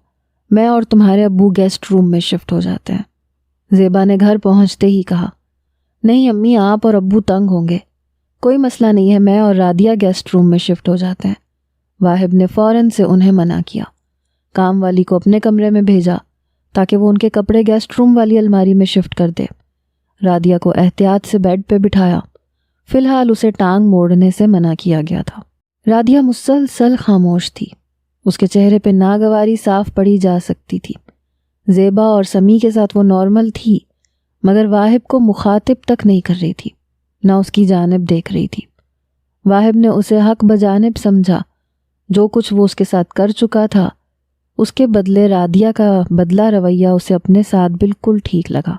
میں اور تمہارے ابو گیسٹ روم میں شفٹ ہو جاتے ہیں۔ زیبا نے گھر پہنچتے ہی کہا۔ نہیں امی، آپ اور ابو تنگ ہوں گے۔ کوئی مسئلہ نہیں ہے، میں اور رادیہ گیسٹ روم میں شفٹ ہو جاتے ہیں۔ واہب نے فوراً سے انہیں منع کیا۔ کام والی کو اپنے کمرے میں بھیجا تاکہ وہ ان کے کپڑے گیسٹ روم والی الماری میں شفٹ کر دے۔ رادیہ کو احتیاط سے بیڈ پہ بٹھایا، فی الحال اسے ٹانگ موڑنے سے منع کیا گیا تھا۔ رادیہ مسلسل خاموش تھی، اس کے چہرے پہ ناگواری صاف پڑی جا سکتی تھی۔ زیبا اور سمی کے ساتھ وہ نارمل تھی، مگر واہب کو مخاطب تک نہیں کر رہی تھی، نہ اس کی جانب دیکھ رہی تھی۔ واہب نے اسے حق بجانب سمجھا، جو کچھ وہ اس کے ساتھ کر چکا تھا، اس کے بدلے رادیہ کا بدلہ رویہ اسے اپنے ساتھ بالکل ٹھیک لگا۔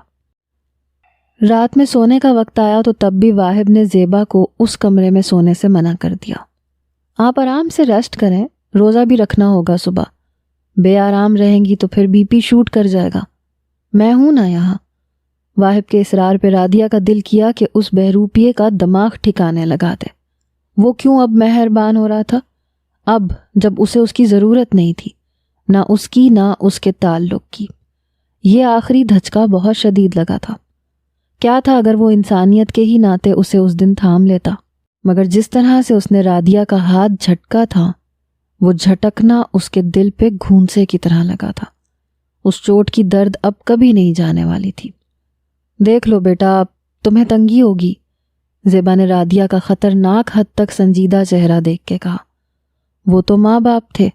رات میں سونے کا وقت آیا تو تب بھی واہب نے زیبا کو اس کمرے میں سونے سے منع کر دیا۔ آپ آرام سے ریسٹ کریں، روزہ بھی رکھنا ہوگا صبح، بے آرام رہیں گی تو پھر بی پی شوٹ کر جائے گا، میں ہوں نا یہاں۔ واہب کے اصرار پہ رادیہ کا دل کیا کہ اس بہروپیے کا دماغ ٹھکانے لگا دے۔ وہ کیوں اب مہربان ہو رہا تھا؟ اب جب اسے اس کی ضرورت نہیں تھی، نہ اس کی نہ اس کے تعلق کی۔ یہ آخری دھچکا بہت شدید لگا تھا۔ کیا تھا اگر وہ انسانیت کے ہی ناطے اسے اس دن تھام لیتا؟ مگر جس طرح سے اس نے رادیہ کا ہاتھ جھٹکا تھا، وہ جھٹکنا اس کے دل پہ گھونسے کی طرح لگا تھا۔ اس چوٹ کی درد اب کبھی نہیں جانے والی تھی۔ دیکھ لو بیٹا، اب تمہیں تنگی ہوگی، زیبا نے رادیہ کا خطرناک حد تک سنجیدہ چہرہ دیکھ کے کہا۔ وہ تو ماں باپ تھے،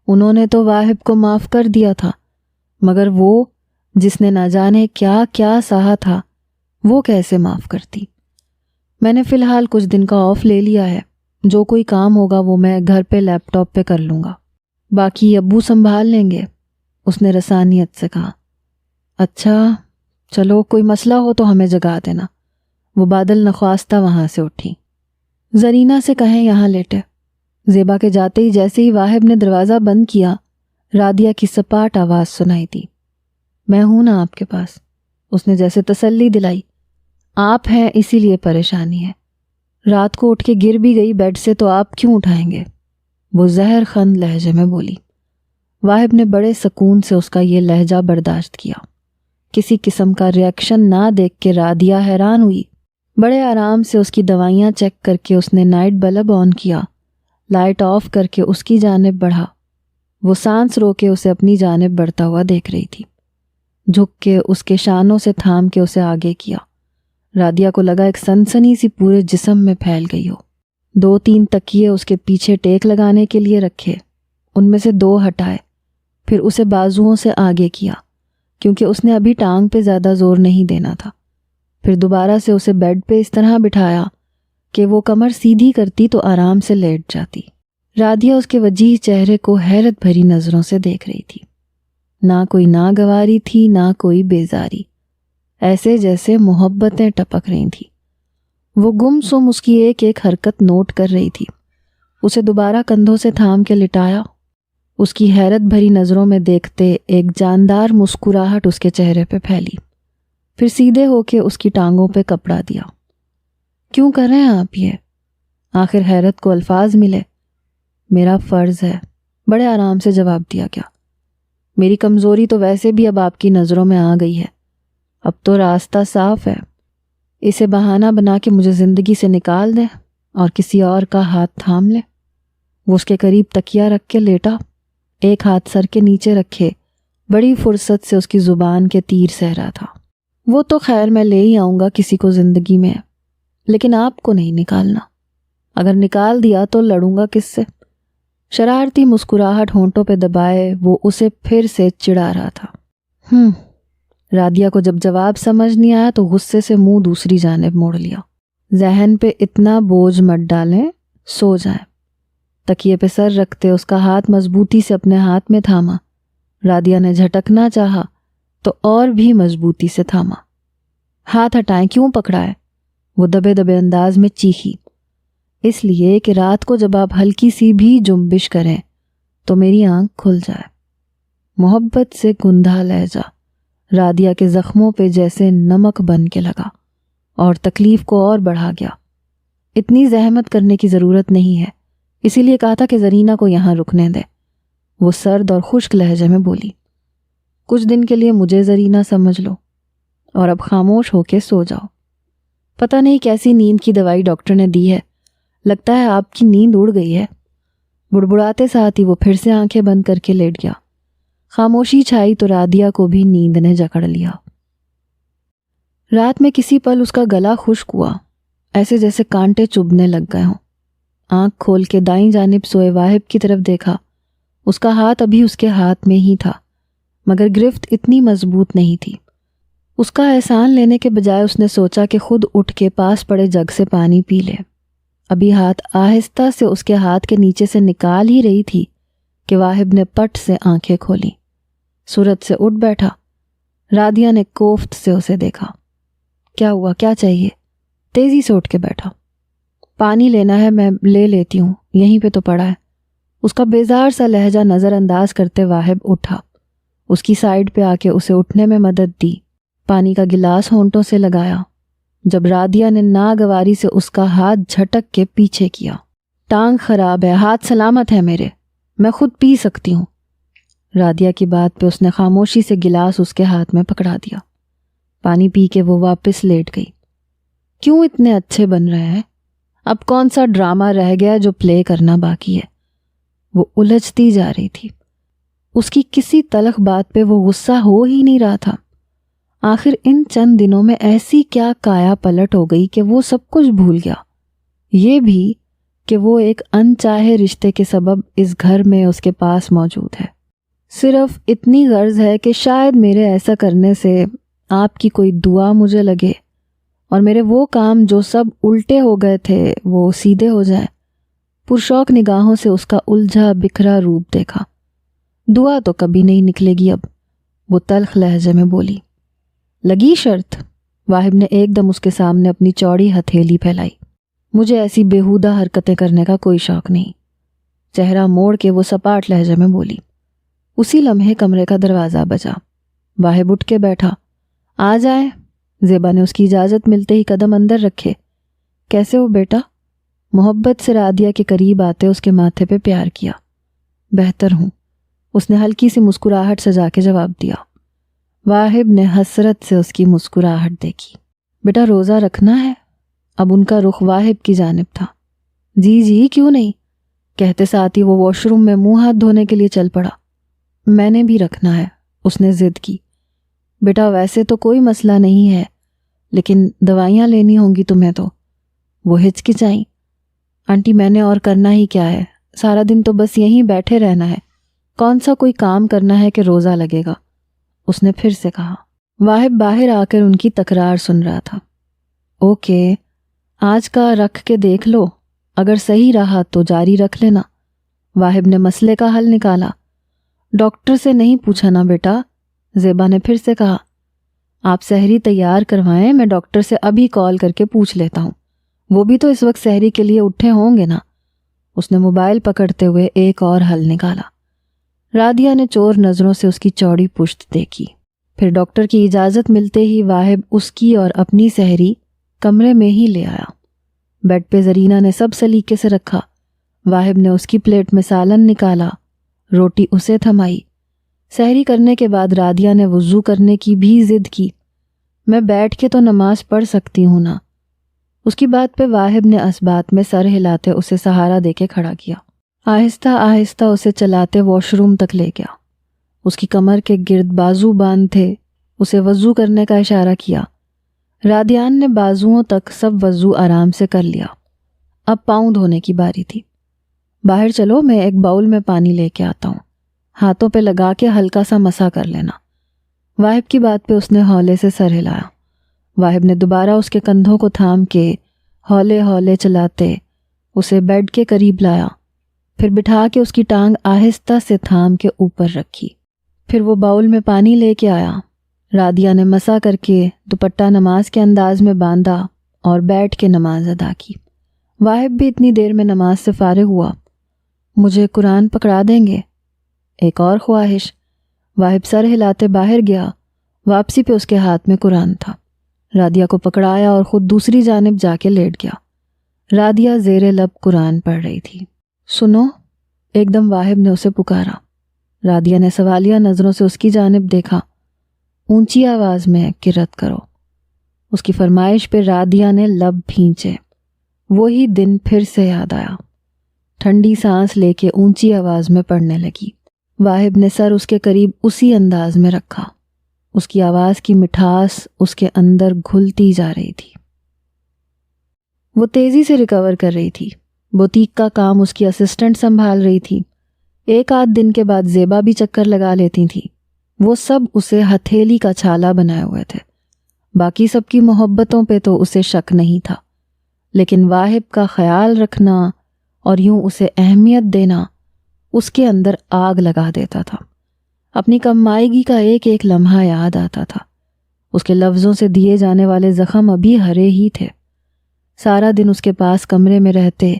انہوں نے تو واہب کو معاف کر دیا تھا، مگر وہ جس نے نہ جانے کیا کیا سہا تھا، وہ کیسے معاف کرتی؟ میں نے فی الحال کچھ دن کا آف لے لیا ہے، جو کوئی کام ہوگا وہ میں گھر پہ لیپ ٹاپ پہ کر لوں گا، باقی ابو سنبھال لیں گے، اس نے رسانیت سے کہا۔ اچھا چلو، کوئی مسئلہ ہو تو ہمیں جگا دینا۔ وہ بادل نخواستہ وہاں سے اٹھی۔ زرینہ سے کہیں یہاں لیٹے۔ زیبا کے جاتے ہی جیسے ہی واہب نے دروازہ بند کیا، رادیہ کی سپاٹ آواز سنائی دی۔ میں ہوں نا آپ کے پاس، اس نے جیسے تسلی دلائی۔ آپ ہیں اسی لیے پریشانی ہے، رات کو اٹھ کے گر بھی گئی بیڈ سے تو آپ کیوں اٹھائیں گے؟ وہ زہر خند لہجے میں بولی۔ واہب نے بڑے سکون سے اس کا یہ لہجہ برداشت کیا۔ کسی قسم کا ریاکشن نہ دیکھ کے رادیہ حیران ہوئی۔ بڑے آرام سے اس کی دوائیاں چیک کر کے اس نے نائٹ بلب آن کیا، لائٹ آف کر کے اس کی جانب بڑھا۔ وہ سانس رو کے اسے اپنی جانب بڑھتا ہوا دیکھ رہی تھی، جھک کے اس کے شانوں سے تھام کے اسے آگے کیا۔ رادیہ کو لگا ایک سنسنی سی پورے جسم میں پھیل گئی ہو۔ 2-3 تکیے اس کے پیچھے ٹیک لگانے کے لیے رکھے، ان میں سے 2 ہٹائے، پھر اسے بازوؤں سے آگے کیا کیونکہ اس نے ابھی ٹانگ پہ زیادہ زور نہیں دینا تھا۔ پھر دوبارہ سے اسے بیڈ پہ اس طرح بٹھایا کہ وہ کمر سیدھی کرتی تو آرام سے لیٹ جاتی۔ رادیہ اس کے وجیح چہرے کو حیرت بھری نظروں سے دیکھ رہی تھی۔ نہ کوئی ناگواری تھی، نہ کوئی بیزاری، ایسے جیسے محبتیں ٹپک رہی تھیں۔ وہ گم سم اس کی ایک ایک حرکت نوٹ کر رہی تھی۔ اسے دوبارہ کندھوں سے تھام کے لٹایا۔ اس کی حیرت بھری نظروں میں دیکھتے ایک جاندار مسکراہٹ اس کے چہرے پہ پھیلی، پھر سیدھے ہو کے اس کی ٹانگوں پہ کپڑا دیا۔ کیوں کر رہے ہیں آپ یہ؟ آخر حیرت کو الفاظ ملے۔ میرا فرض ہے، بڑے آرام سے جواب دیا گیا۔ میری کمزوری تو ویسے بھی اب آپ کی نظروں میں آ گئی ہے، اب تو راستہ صاف ہے، اسے بہانہ بنا کے مجھے زندگی سے نکال دیں اور کسی اور کا ہاتھ تھام لے۔ وہ اس کے قریب تکیہ رکھ کے لیٹا، ایک ہاتھ سر کے نیچے رکھے بڑی فرصت سے اس کی زبان کے تیر سہ رہا تھا۔ وہ تو خیر میں لے ہی آؤں گا کسی کو زندگی میں، لیکن آپ کو نہیں نکالنا۔ اگر نکال دیا تو لڑوں گا کس سے؟ شرارتی مسکراہٹ ہونٹوں پہ دبائے وہ اسے پھر سے چڑھا رہا تھا۔ رادیہ کو جب جواب سمجھ نہیں آیا تو غصے سے منہ دوسری جانب موڑ لیا۔ ذہن پہ اتنا بوجھ مت ڈالیں، سو جائیں۔ تکیے پہ سر رکھتے اس کا ہاتھ مضبوطی سے اپنے ہاتھ میں تھاما۔ رادیہ نے جھٹکنا چاہا تو اور بھی مضبوطی سے تھاما۔ ہاتھ ہٹائیں، کیوں پکڑا ہے؟ وہ دبے دبے انداز میں چیخی۔ اس لیے کہ رات کو جب آپ ہلکی سی بھی جنبش کریں تو میری آنکھ کھل جائے۔ محبت سے گندھا لہجہ رادیہ کے زخموں پہ جیسے نمک بن کے لگا اور تکلیف کو اور بڑھا گیا۔ اتنی زحمت کرنے کی ضرورت نہیں ہے، اسی لیے کہا تھا کہ زرینہ کو یہاں رکنے دے۔ وہ سرد اور خشک لہجے میں بولی۔ کچھ دن کے لیے مجھے زرینہ سمجھ لو اور اب خاموش ہو کے سو جاؤ۔ پتہ نہیں کیسی نیند کی دوائی ڈاکٹر نے دی ہے، لگتا ہے آپ کی نیند اڑ گئی ہے۔ بڑبڑاتے ساتھ ہی وہ پھر سے آنکھیں بند کر کے لیٹ گیا۔ خاموشی چھائی تو رادیہ کو بھی نیند نے جکڑ لیا۔ رات میں کسی پل اس کا گلا خشک ہوا، ایسے جیسے کانٹے چبھنے لگ گئے ہوں۔ آنکھ کھول کے دائیں جانب سوئے واہب کی طرف دیکھا۔ اس کا ہاتھ ابھی اس کے ہاتھ میں ہی تھا، مگر گرفت اتنی مضبوط نہیں تھی۔ اس کا احسان لینے کے بجائے اس نے سوچا کہ خود اٹھ کے پاس پڑے جگ سے پانی پی لے۔ ابھی ہاتھ آہستہ سے اس کے ہاتھ کے نیچے سے نکال ہی رہی تھی کہ واہب نے پٹ سے آنکھیں کھولیں۔ صورت سے اٹھ بیٹھا۔ رادیہ نے کوفت سے اسے دیکھا۔ کیا ہوا، کیا چاہیے؟ تیزی سے اٹھ کے بیٹھا۔ پانی لینا ہے، میں لے لیتی ہوں، یہیں پہ تو پڑا ہے۔ اس کا بیزار سا لہجہ نظر انداز کرتے واہب اٹھا۔ اس کی سائیڈ پہ آ کے اسے اٹھنے میں مدد دی۔ پانی کا گلاس ہونٹوں سے لگایا جب رادیہ نے ناگواری سے اس کا ہاتھ جھٹک کے پیچھے کیا۔ ٹانگ خراب ہے، ہاتھ سلامت ہے میرے، میں خود پی سکتی ہوں۔ رادیہ کی بات پہ اس نے خاموشی سے گلاس اس کے ہاتھ میں پکڑا دیا۔ پانی پی کے وہ واپس لیٹ گئی۔ کیوں اتنے اچھے بن رہے ہیں؟ اب کون سا ڈرامہ رہ گیا جو پلے کرنا باقی ہے؟ وہ الجھتی جا رہی تھی۔ اس کی کسی تلخ بات پہ وہ غصہ ہو ہی نہیں رہا تھا۔ آخر ان چند دنوں میں ایسی کیا کایا پلٹ ہو گئی کہ وہ سب کچھ بھول گیا؟ یہ بھی کہ وہ ایک انچاہے رشتے کے سبب اس گھر میں اس کے پاس موجود ہے۔ صرف اتنی غرض ہے کہ شاید میرے ایسا کرنے سے آپ کی کوئی دعا مجھے لگے اور میرے وہ کام جو سب الٹے ہو گئے تھے وہ سیدھے ہو جائیں۔ پرشوق نگاہوں سے اس کا الجھا بکھرا روپ دیکھا۔ دعا تو کبھی نہیں نکلے گی اب، وہ تلخ لہجے میں بولی۔ لگی شرط؟ واہب نے ایک دم اس کے سامنے اپنی چوڑی ہتھیلی پھیلائی۔ مجھے ایسی بیہودہ حرکتیں کرنے کا کوئی شوق نہیں، چہرہ موڑ کے وہ سپاٹ لہجے میں بولی۔ اسی لمحے کمرے کا دروازہ بجا۔ واہب اٹھ کے بیٹھا۔ آ جائیں۔ زیبا نے اس کی اجازت ملتے ہی قدم اندر رکھے۔ کیسے ہو بیٹا؟ محبت سے رادیہ کے قریب آتے اس کے ماتھے پہ پیار کیا۔ بہتر ہوں، اس نے ہلکی سی مسکراہٹ سجا کے جواب دیا۔ واہب نے حسرت سے اس کی مسکراہٹ دیکھی۔ بیٹا روزہ رکھنا ہے؟ اب ان کا رخ واہب کی جانب تھا۔ جی جی، کیوں نہیں، کہتے ساتھ ہی وہ واش روم میں منہ ہاتھ دھونے کے لیے چل پڑا۔ میں نے بھی رکھنا ہے، اس نے ضد کی۔ بیٹا ویسے تو کوئی مسئلہ نہیں ہے، لیکن دوائیاں لینی ہوں گی تمہیں تو۔ وہ ہچکچائیں۔ آنٹی میں نے اور کرنا ہی کیا ہے، سارا دن تو بس یہیں بیٹھے رہنا ہے، کون سا کوئی کام کرنا ہے کہ روزہ لگے گا، اس نے پھر سے کہا۔ واہب باہر آ کر ان کی تکرار سن رہا تھا۔ اوکے، آج کا رکھ کے دیکھ لو، اگر صحیح رہا تو جاری رکھ لینا۔ واہب نے مسئلے کا حل نکالا۔ ڈاکٹر سے نہیں پوچھا نا بیٹا؟ زیبا نے پھر سے کہا۔ آپ سحری تیار کروائیں، میں ڈاکٹر سے ابھی کال کر کے پوچھ لیتا ہوں، وہ بھی تو اس وقت سحری کے لیے اٹھے ہوں گے نا۔ اس نے موبائل پکڑتے ہوئے ایک اور حل نکالا۔ رادیہ نے چور نظروں سے اس کی چوڑی پشت دیکھی۔ پھر ڈاکٹر کی اجازت ملتے ہی واہب اس کی اور اپنی سحری کمرے میں ہی لے آیا۔ بیڈ پہ زرینہ نے سب سلیقے سے رکھا۔ واہب نے اس کی پلیٹ میں سالن نکالا، روٹی اسے تھمائی۔ سحری کرنے کے بعد رادیہ نے وضو کرنے کی بھی ضد کی۔ میں بیٹھ کے تو نماز پڑھ سکتی ہوں نا۔ اس کی بات پہ واہب نے اسبات میں سر ہلاتے اسے سہارا دے کے کھڑا کیا۔ آہستہ آہستہ اسے چلاتے واش روم تک لے گیا۔ اس کی کمر کے گرد بازو باندھ تھے، اسے وضو کرنے کا اشارہ کیا۔ رادیان نے بازوؤں تک سب وضو آرام سے کر لیا۔ اب پاؤں دھونے کی باری تھی۔ باہر چلو، میں ایک باؤل میں پانی لے کے آتا ہوں، ہاتھوں پہ لگا کے ہلکا سا مسا کر لینا۔ واہب کی بات پہ اس نے ہولے سے سر ہلایا۔ واہب نے دوبارہ اس کے کندھوں کو تھام کے ہولے ہولے چلاتے اسے بیڈ کے قریب لایا، پھر بٹھا کے اس کی ٹانگ آہستہ سے تھام کے اوپر رکھی۔ پھر وہ باؤل میں پانی لے کے آیا۔ رادیہ نے مسا کر کے دوپٹہ نماز کے انداز میں باندھا اور بیٹھ کے نماز ادا کی۔ واہب بھی اتنی دیر میں نماز سے فارغ ہوا۔ مجھے قرآن پکڑا دیں گے؟ ایک اور خواہش۔ واہب سر ہلاتے باہر گیا۔ واپسی پہ اس کے ہاتھ میں قرآن تھا۔ رادیہ کو پکڑایا اور خود دوسری جانب جا کے لیٹ گیا۔ رادیہ زیر لب قرآن پڑھ رہی تھی۔ سنو، ایک دم واہب نے اسے پکارا۔ رادیہ نے سوالیہ نظروں سے اس کی جانب دیکھا۔ اونچی آواز میں قرأت کرو۔ اس کی فرمائش پہ رادیہ نے لب بھینچے۔ وہی دن پھر سے یاد آیا۔ ٹھنڈی سانس لے کے اونچی آواز میں پڑھنے لگی۔ واہب نے سر اس کے قریب اسی انداز میں رکھا۔ اس کی آواز کی مٹھاس اس کے اندر گھلتی جا رہی تھی۔ وہ تیزی سے ریکور کر رہی تھی۔ بوتیک کا کام اس کی اسسٹنٹ سنبھال رہی تھی۔ ایک آدھ دن کے بعد زیبا بھی چکر لگا لیتی تھی۔ وہ سب اسے ہتھیلی کا چھالا بنائے ہوئے تھے۔ باقی سب کی محبتوں پہ تو اسے شک نہیں تھا، لیکن واہب کا خیال رکھنا اور یوں اسے اہمیت دینا اس کے اندر آگ لگا دیتا تھا۔ اپنی کمائیگی کا ایک ایک لمحہ یاد آتا تھا۔ اس کے لفظوں سے دیے جانے والے زخم ابھی ہرے ہی تھے۔ سارا دن اس کے پاس کمرے میں رہتے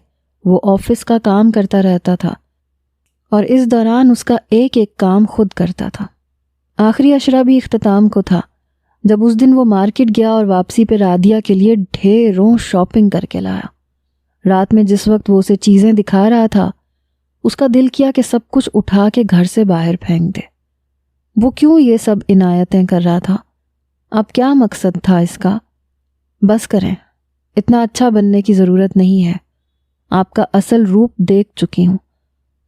وہ آفس کا کام کرتا رہتا تھا، اور اس دوران اس کا ایک ایک کام خود کرتا تھا۔ آخری عشرہ بھی اختتام کو تھا جب اس دن وہ مارکیٹ گیا اور واپسی پہ رادیہ کے لیے ڈھیروں شاپنگ کر کے لایا۔ رات میں جس وقت وہ اسے چیزیں دکھا رہا تھا، اس کا دل کیا کہ سب کچھ اٹھا کے گھر سے باہر پھینک دے۔ وہ کیوں یہ سب عنایتیں کر رہا تھا؟ اب کیا مقصد تھا اس کا؟ بس کریں، اتنا اچھا بننے کی ضرورت نہیں ہے۔ آپ کا اصل روپ دیکھ چکی ہوں،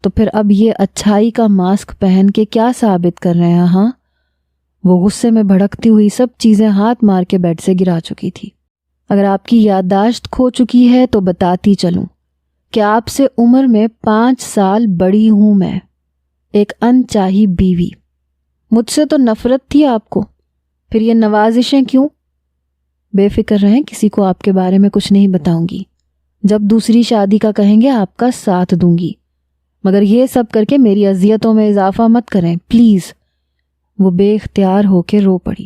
تو پھر اب یہ اچھائی کا ماسک پہن کے کیا ثابت کر رہے ہیں؟ ہاں؟ وہ غصے میں بھڑکتی ہوئی سب چیزیں ہاتھ مار کے بیڈ سے گرا چکی تھی۔ اگر آپ کی یادداشت کھو چکی ہے تو بتاتی چلوں کہ آپ سے عمر میں 5 سال بڑی ہوں میں، ایک انچاہی بیوی۔ مجھ سے تو نفرت تھی آپ کو، پھر یہ نوازشیں کیوں؟ بے فکر رہیں، کسی کو آپ کے بارے میں کچھ نہیں بتاؤں گی۔ جب دوسری شادی کا کہیں گے آپ کا ساتھ دوں گی، مگر یہ سب کر کے میری اذیتوں میں اضافہ مت کریں پلیز۔ وہ بے اختیار ہو کے رو پڑی۔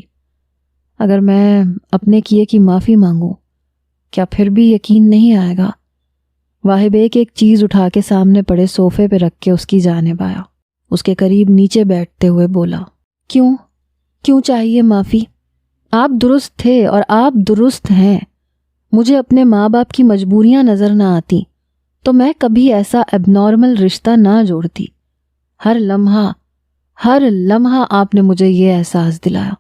اگر میں اپنے کیے کی معافی مانگوں، کیا پھر بھی یقین نہیں آئے گا؟ واہب ایک ایک چیز اٹھا کے سامنے پڑے صوفے پہ رکھ کے اس کی جانب آیا۔ اس کے قریب نیچے بیٹھتے ہوئے بولا، کیوں چاہیے معافی؟ آپ درست تھے اور آپ درست ہیں۔ مجھے اپنے ماں باپ کی مجبوریاں نظر نہ آتی تو میں کبھی ایسا اب نارمل رشتہ نہ جوڑتی۔ ہر لمحہ آپ نے مجھے یہ احساس دلایا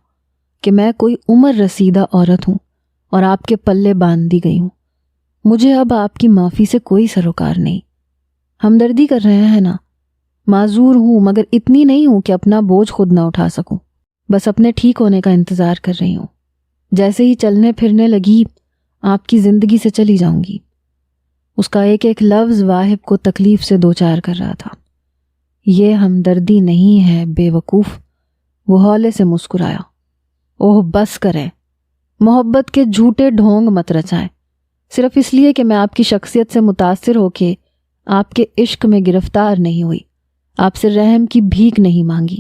کہ میں کوئی عمر رسیدہ عورت ہوں اور آپ کے پلے باندھ دی گئی ہوں۔ مجھے اب آپ کی معافی سے کوئی سروکار نہیں۔ ہمدردی کر رہے ہیں نا؟ معذور ہوں، مگر اتنی نہیں ہوں کہ اپنا بوجھ خود نہ اٹھا سکوں۔ بس اپنے ٹھیک ہونے کا انتظار کر رہی ہوں۔ جیسے ہی چلنے پھرنے لگی آپ کی زندگی سے چلی جاؤں گی۔ اس کا ایک ایک لفظ واہب کو تکلیف سے دوچار کر رہا تھا۔ یہ ہمدردی نہیں ہے بے وقوف۔ وہ ہولے سے مسکرایا۔ اوہ بس کریں، محبت کے جھوٹے ڈھونگ مت رچائیں۔ صرف اس لیے کہ میں آپ کی شخصیت سے متاثر ہو کے آپ کے عشق میں گرفتار نہیں ہوئی، آپ سے رحم کی بھیک نہیں مانگی،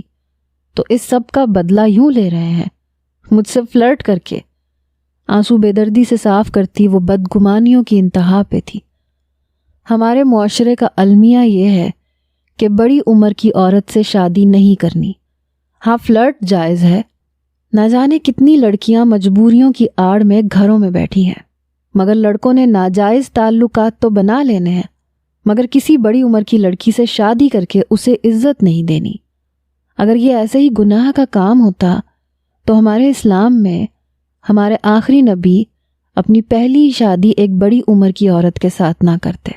تو اس سب کا بدلہ یوں لے رہے ہیں مجھ سے فلرٹ کر کے۔ آنسو بے دردی سے صاف کرتی وہ بدگمانیوں کی انتہا پہ تھی۔ ہمارے معاشرے کا المیہ یہ ہے کہ بڑی عمر کی عورت سے شادی نہیں کرنی۔ ہاں، فلرٹ جائز ہے۔ نہ جانے کتنی لڑکیاں مجبوریوں کی آڑ میں گھروں میں بیٹھی ہیں، مگر لڑکوں نے ناجائز تعلقات تو بنا لینے ہیں، مگر کسی بڑی عمر کی لڑکی سے شادی کر کے اسے عزت نہیں دینی۔ اگر یہ ایسے ہی گناہ کا کام ہوتا تو ہمارے اسلام میں ہمارے آخری نبی اپنی پہلی شادی ایک بڑی عمر کی عورت کے ساتھ نہ کرتے۔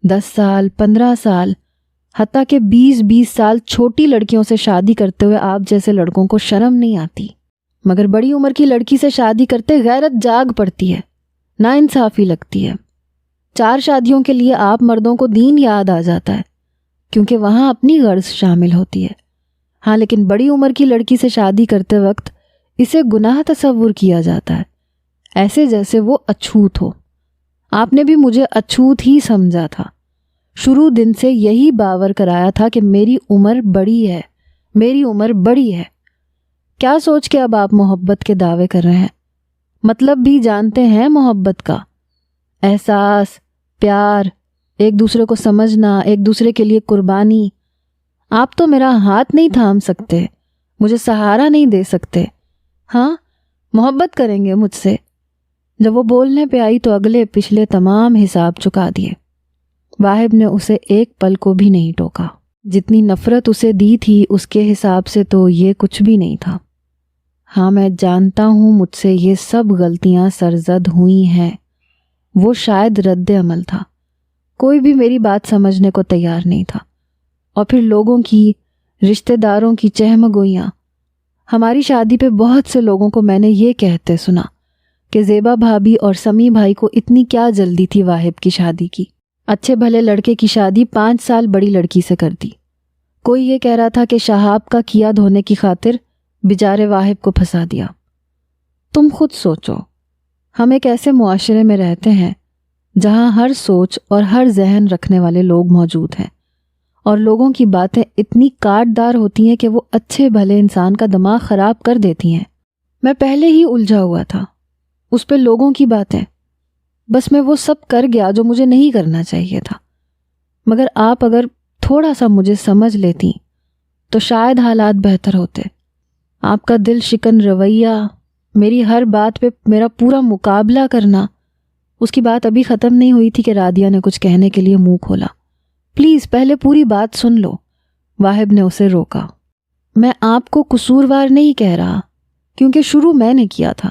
10 سال 15 سال حتیٰ کہ 20-20 سال چھوٹی لڑکیوں سے شادی کرتے ہوئے آپ جیسے لڑکوں کو شرم نہیں آتی، مگر بڑی عمر کی لڑکی سے شادی کرتے غیرت جاگ پڑتی ہے، ناانصافی لگتی ہے۔ 4 شادیوں کے لیے آپ مردوں کو دین یاد آ جاتا ہے، کیونکہ وہاں اپنی غرض شامل ہوتی ہے۔ ہاں، لیکن بڑی عمر کی لڑکی سے شادی کرتے وقت اسے گناہ تصور کیا جاتا ہے، ایسے جیسے وہ اچھوت ہو۔ آپ نے بھی مجھے اچھوت ہی سمجھا تھا، شروع دن سے یہی باور کرایا تھا کہ میری عمر بڑی ہے، میری عمر بڑی ہے۔ کیا سوچ کے اب آپ محبت کے دعوے کر رہے ہیں؟ مطلب بھی جانتے ہیں محبت کا؟ احساس، پیار، ایک دوسرے کو سمجھنا، ایک دوسرے کے لیے قربانی۔ آپ تو میرا ہاتھ نہیں تھام سکتے، مجھے سہارا نہیں دے سکتے، ہاں محبت کریں گے مجھ سے؟ جب وہ بولنے پہ آئی تو اگلے پچھلے تمام حساب چکا دیے۔ واہب نے اسے ایک پل کو بھی نہیں ٹوکا۔ جتنی نفرت اسے دی تھی اس کے حساب سے تو یہ کچھ بھی نہیں تھا۔ ہاں، میں جانتا ہوں مجھ سے یہ سب غلطیاں سرزد ہوئی ہیں، وہ شاید رد عمل تھا۔ کوئی بھی میری بات سمجھنے کو تیار نہیں تھا، اور پھر لوگوں کی، رشتہ داروں کی چہمگوئیاں۔ ہماری شادی پہ بہت سے لوگوں کو میں نے یہ کہتے سنا کہ زیبا بھابی اور سمی بھائی کو اتنی کیا جلدی تھی واہب کی شادی کی، اچھے بھلے لڑکے کی شادی 5 سال بڑی لڑکی سے کر دی۔ کوئی یہ کہہ رہا تھا کہ شہاب کا کیا دھونے کی خاطر بیچارے واہب کو پھنسا دیا۔ تم خود سوچو، ہم ایک ایسے معاشرے میں رہتے ہیں جہاں ہر سوچ اور ہر ذہن رکھنے والے لوگ موجود ہیں، اور لوگوں کی باتیں اتنی کاٹ دار ہوتی ہیں کہ وہ اچھے بھلے انسان کا دماغ خراب کر دیتی ہیں۔ میں پہلے ہی الجھا ہوا تھا اس پہ لوگوں کی باتیں، بس میں وہ سب کر گیا جو مجھے نہیں کرنا چاہیے تھا۔ مگر آپ اگر تھوڑا سا مجھے سمجھ لیتی تو شاید حالات بہتر ہوتے۔ آپ کا دل شکن رویہ، میری ہر بات پہ میرا پورا مقابلہ کرنا۔ اس کی بات ابھی ختم نہیں ہوئی تھی کہ رادیہ نے کچھ کہنے کے لیے منہ کھولا۔ پلیز پہلے پوری بات سن لو، واہب نے اسے روکا۔ میں آپ کو قصوروار نہیں کہہ رہا، کیونکہ شروع میں نے کیا تھا۔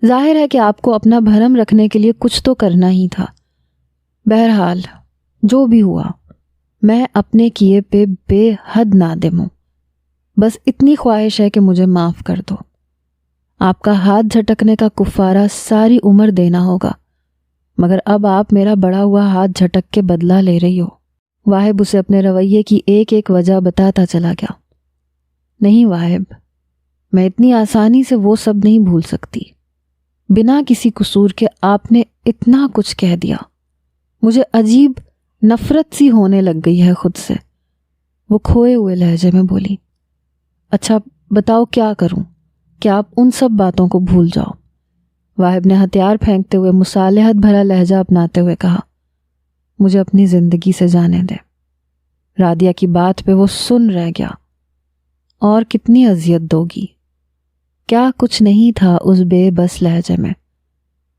ظاہر ہے کہ آپ کو اپنا بھرم رکھنے کے لیے کچھ تو کرنا ہی تھا۔ بہرحال جو بھی ہوا، میں اپنے کیے پہ بے حد نادم ہوں۔ بس اتنی خواہش ہے کہ مجھے معاف کر دو۔ آپ کا ہاتھ جھٹکنے کا کفارہ ساری عمر دینا ہوگا، مگر اب آپ میرا بڑا ہوا ہاتھ جھٹک کے بدلہ لے رہی ہو۔ واہب اسے اپنے رویے کی ایک ایک وجہ بتاتا چلا گیا۔ نہیں واہب، میں اتنی آسانی سے وہ سب نہیں بھول سکتی۔ بنا کسی قصور کے آپ نے اتنا کچھ کہہ دیا، مجھے عجیب نفرت سی ہونے لگ گئی ہے خود سے۔ وہ کھوئے ہوئے لہجے میں بولی، اچھا بتاؤ کیا کروں کہ آپ ان سب باتوں کو بھول جاؤ؟ واہب نے ہتھیار پھینکتے ہوئے مصالحت بھرا لہجہ اپناتے ہوئے کہا، مجھے اپنی زندگی سے جانے دے۔ رادیہ کی بات پہ وہ سن رہ گیا۔ اور کتنی اذیت دوگی؟ کیا کچھ نہیں تھا اس بے بس لہجے میں،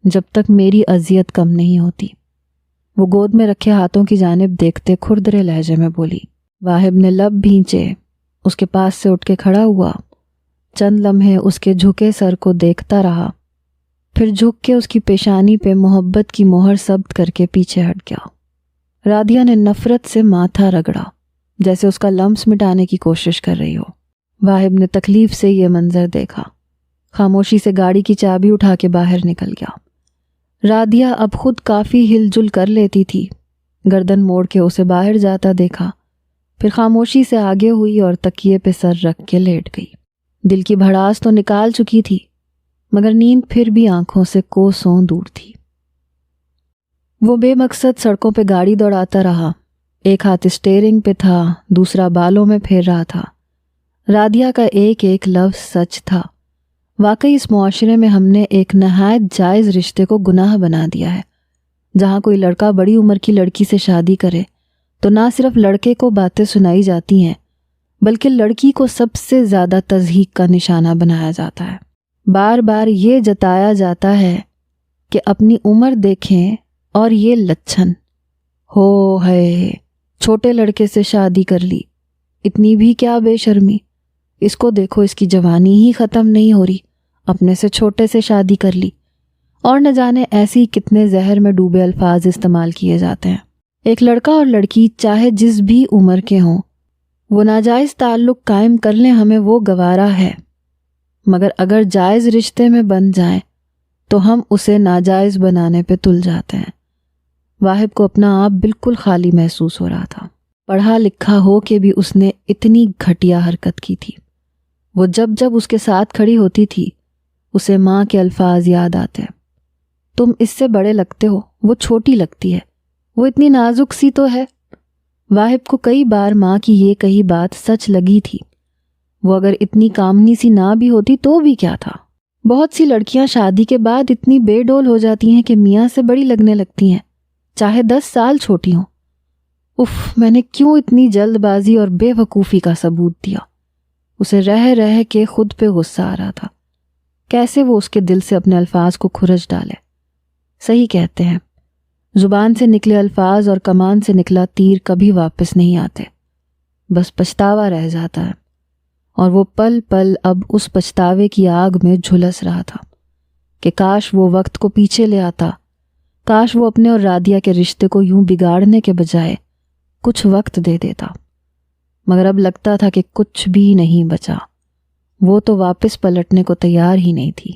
جب تک میری اذیت کم نہیں ہوتی۔ وہ گود میں رکھے ہاتھوں کی جانب دیکھتے کھردرے لہجے میں بولی۔ واہب نے لب بھینچے، اس کے پاس سے اٹھ کے کھڑا ہوا، چند لمحے اس کے جھکے سر کو دیکھتا رہا، پھر جھک کے اس کی پیشانی پہ محبت کی مہر ثبت کر کے پیچھے ہٹ گیا۔ رادیہ نے نفرت سے ماتھا رگڑا، جیسے اس کا لمس مٹانے کی کوشش کر رہی ہو۔ واہب نے تکلیف سے یہ منظر دیکھا، خاموشی سے گاڑی کی چابی اٹھا کے باہر نکل گیا۔ رادیہ اب خود کافی ہل جل کر لیتی تھی، گردن موڑ کے اسے باہر جاتا دیکھا، پھر خاموشی سے آگے ہوئی اور تکیے پہ سر رکھ کے لیٹ گئی۔ دل کی بھڑاس تو نکال چکی تھی، مگر نیند پھر بھی آنکھوں سے کوسوں دور تھی۔ وہ بے مقصد سڑکوں پہ گاڑی دوڑاتا رہا، ایک ہاتھ اسٹیئرنگ پہ تھا، دوسرا بالوں میں پھیر رہا تھا۔ رادیہ کا ایک ایک لفظ سچ تھا۔ واقعی اس معاشرے میں ہم نے ایک نہایت جائز رشتے کو گناہ بنا دیا ہے، جہاں کوئی لڑکا بڑی عمر کی لڑکی سے شادی کرے تو نہ صرف لڑکے کو باتیں سنائی جاتی ہیں، بلکہ لڑکی کو سب سے زیادہ تضحیک کا نشانہ بنایا جاتا ہے۔ بار بار یہ جتایا جاتا ہے کہ اپنی عمر دیکھیں اور یہ لچھن ہو ہے، چھوٹے لڑکے سے شادی کر لی، اتنی بھی کیا بے شرمی، اس کو دیکھو اس کی جوانی ہی ختم نہیں ہو رہی، اپنے سے چھوٹے سے شادی کر لی، اور نہ جانے ایسی کتنے زہر میں ڈوبے الفاظ استعمال کیے جاتے ہیں۔ ایک لڑکا اور لڑکی چاہے جس بھی عمر کے ہوں، وہ ناجائز تعلق قائم کر لیں، ہمیں وہ گوارا ہے، مگر اگر جائز رشتے میں بن جائیں تو ہم اسے ناجائز بنانے پہ تل جاتے ہیں۔ واہب کو اپنا آپ بالکل خالی محسوس ہو رہا تھا۔ پڑھا لکھا ہو کے بھی اس نے اتنی گھٹیا حرکت کی تھی۔ وہ جب جب اس کے ساتھ کھڑی ہوتی تھی اسے ماں کے الفاظ یاد آتے، تم اس سے بڑے لگتے ہو، وہ چھوٹی لگتی ہے، وہ اتنی نازک سی تو ہے۔ واہب کو کئی بار ماں کی یہ کہی بات سچ لگی تھی۔ وہ اگر اتنی کامنی سی نہ بھی ہوتی تو بھی کیا تھا؟ بہت سی لڑکیاں شادی کے بعد اتنی بے ڈول ہو جاتی ہیں کہ میاں سے بڑی لگنے لگتی ہیں، چاہے 10 سال چھوٹی ہوں۔ میں نے کیوں اتنی جلد بازی اور بے وقوفی کا ثبوت دیا؟ اسے رہ رہ کے خود پہ غصہ آ رہا تھا۔ کیسے وہ اس کے دل سے اپنے الفاظ کو کھرچ ڈالے؟ صحیح کہتے ہیں، زبان سے نکلے الفاظ اور کمان سے نکلا تیر کبھی واپس نہیں آتے، بس پچھتاوا رہ جاتا ہے۔ اور وہ پل پل اب اس پچھتاوے کی آگ میں جھلس رہا تھا کہ کاش وہ وقت کو پیچھے لے آتا، کاش وہ اپنے اور رادیہ کے رشتے کو یوں بگاڑنے کے بجائے کچھ وقت دے دیتا۔ مگر اب لگتا تھا کہ کچھ بھی نہیں بچا، وہ تو واپس پلٹنے کو تیار ہی نہیں تھی۔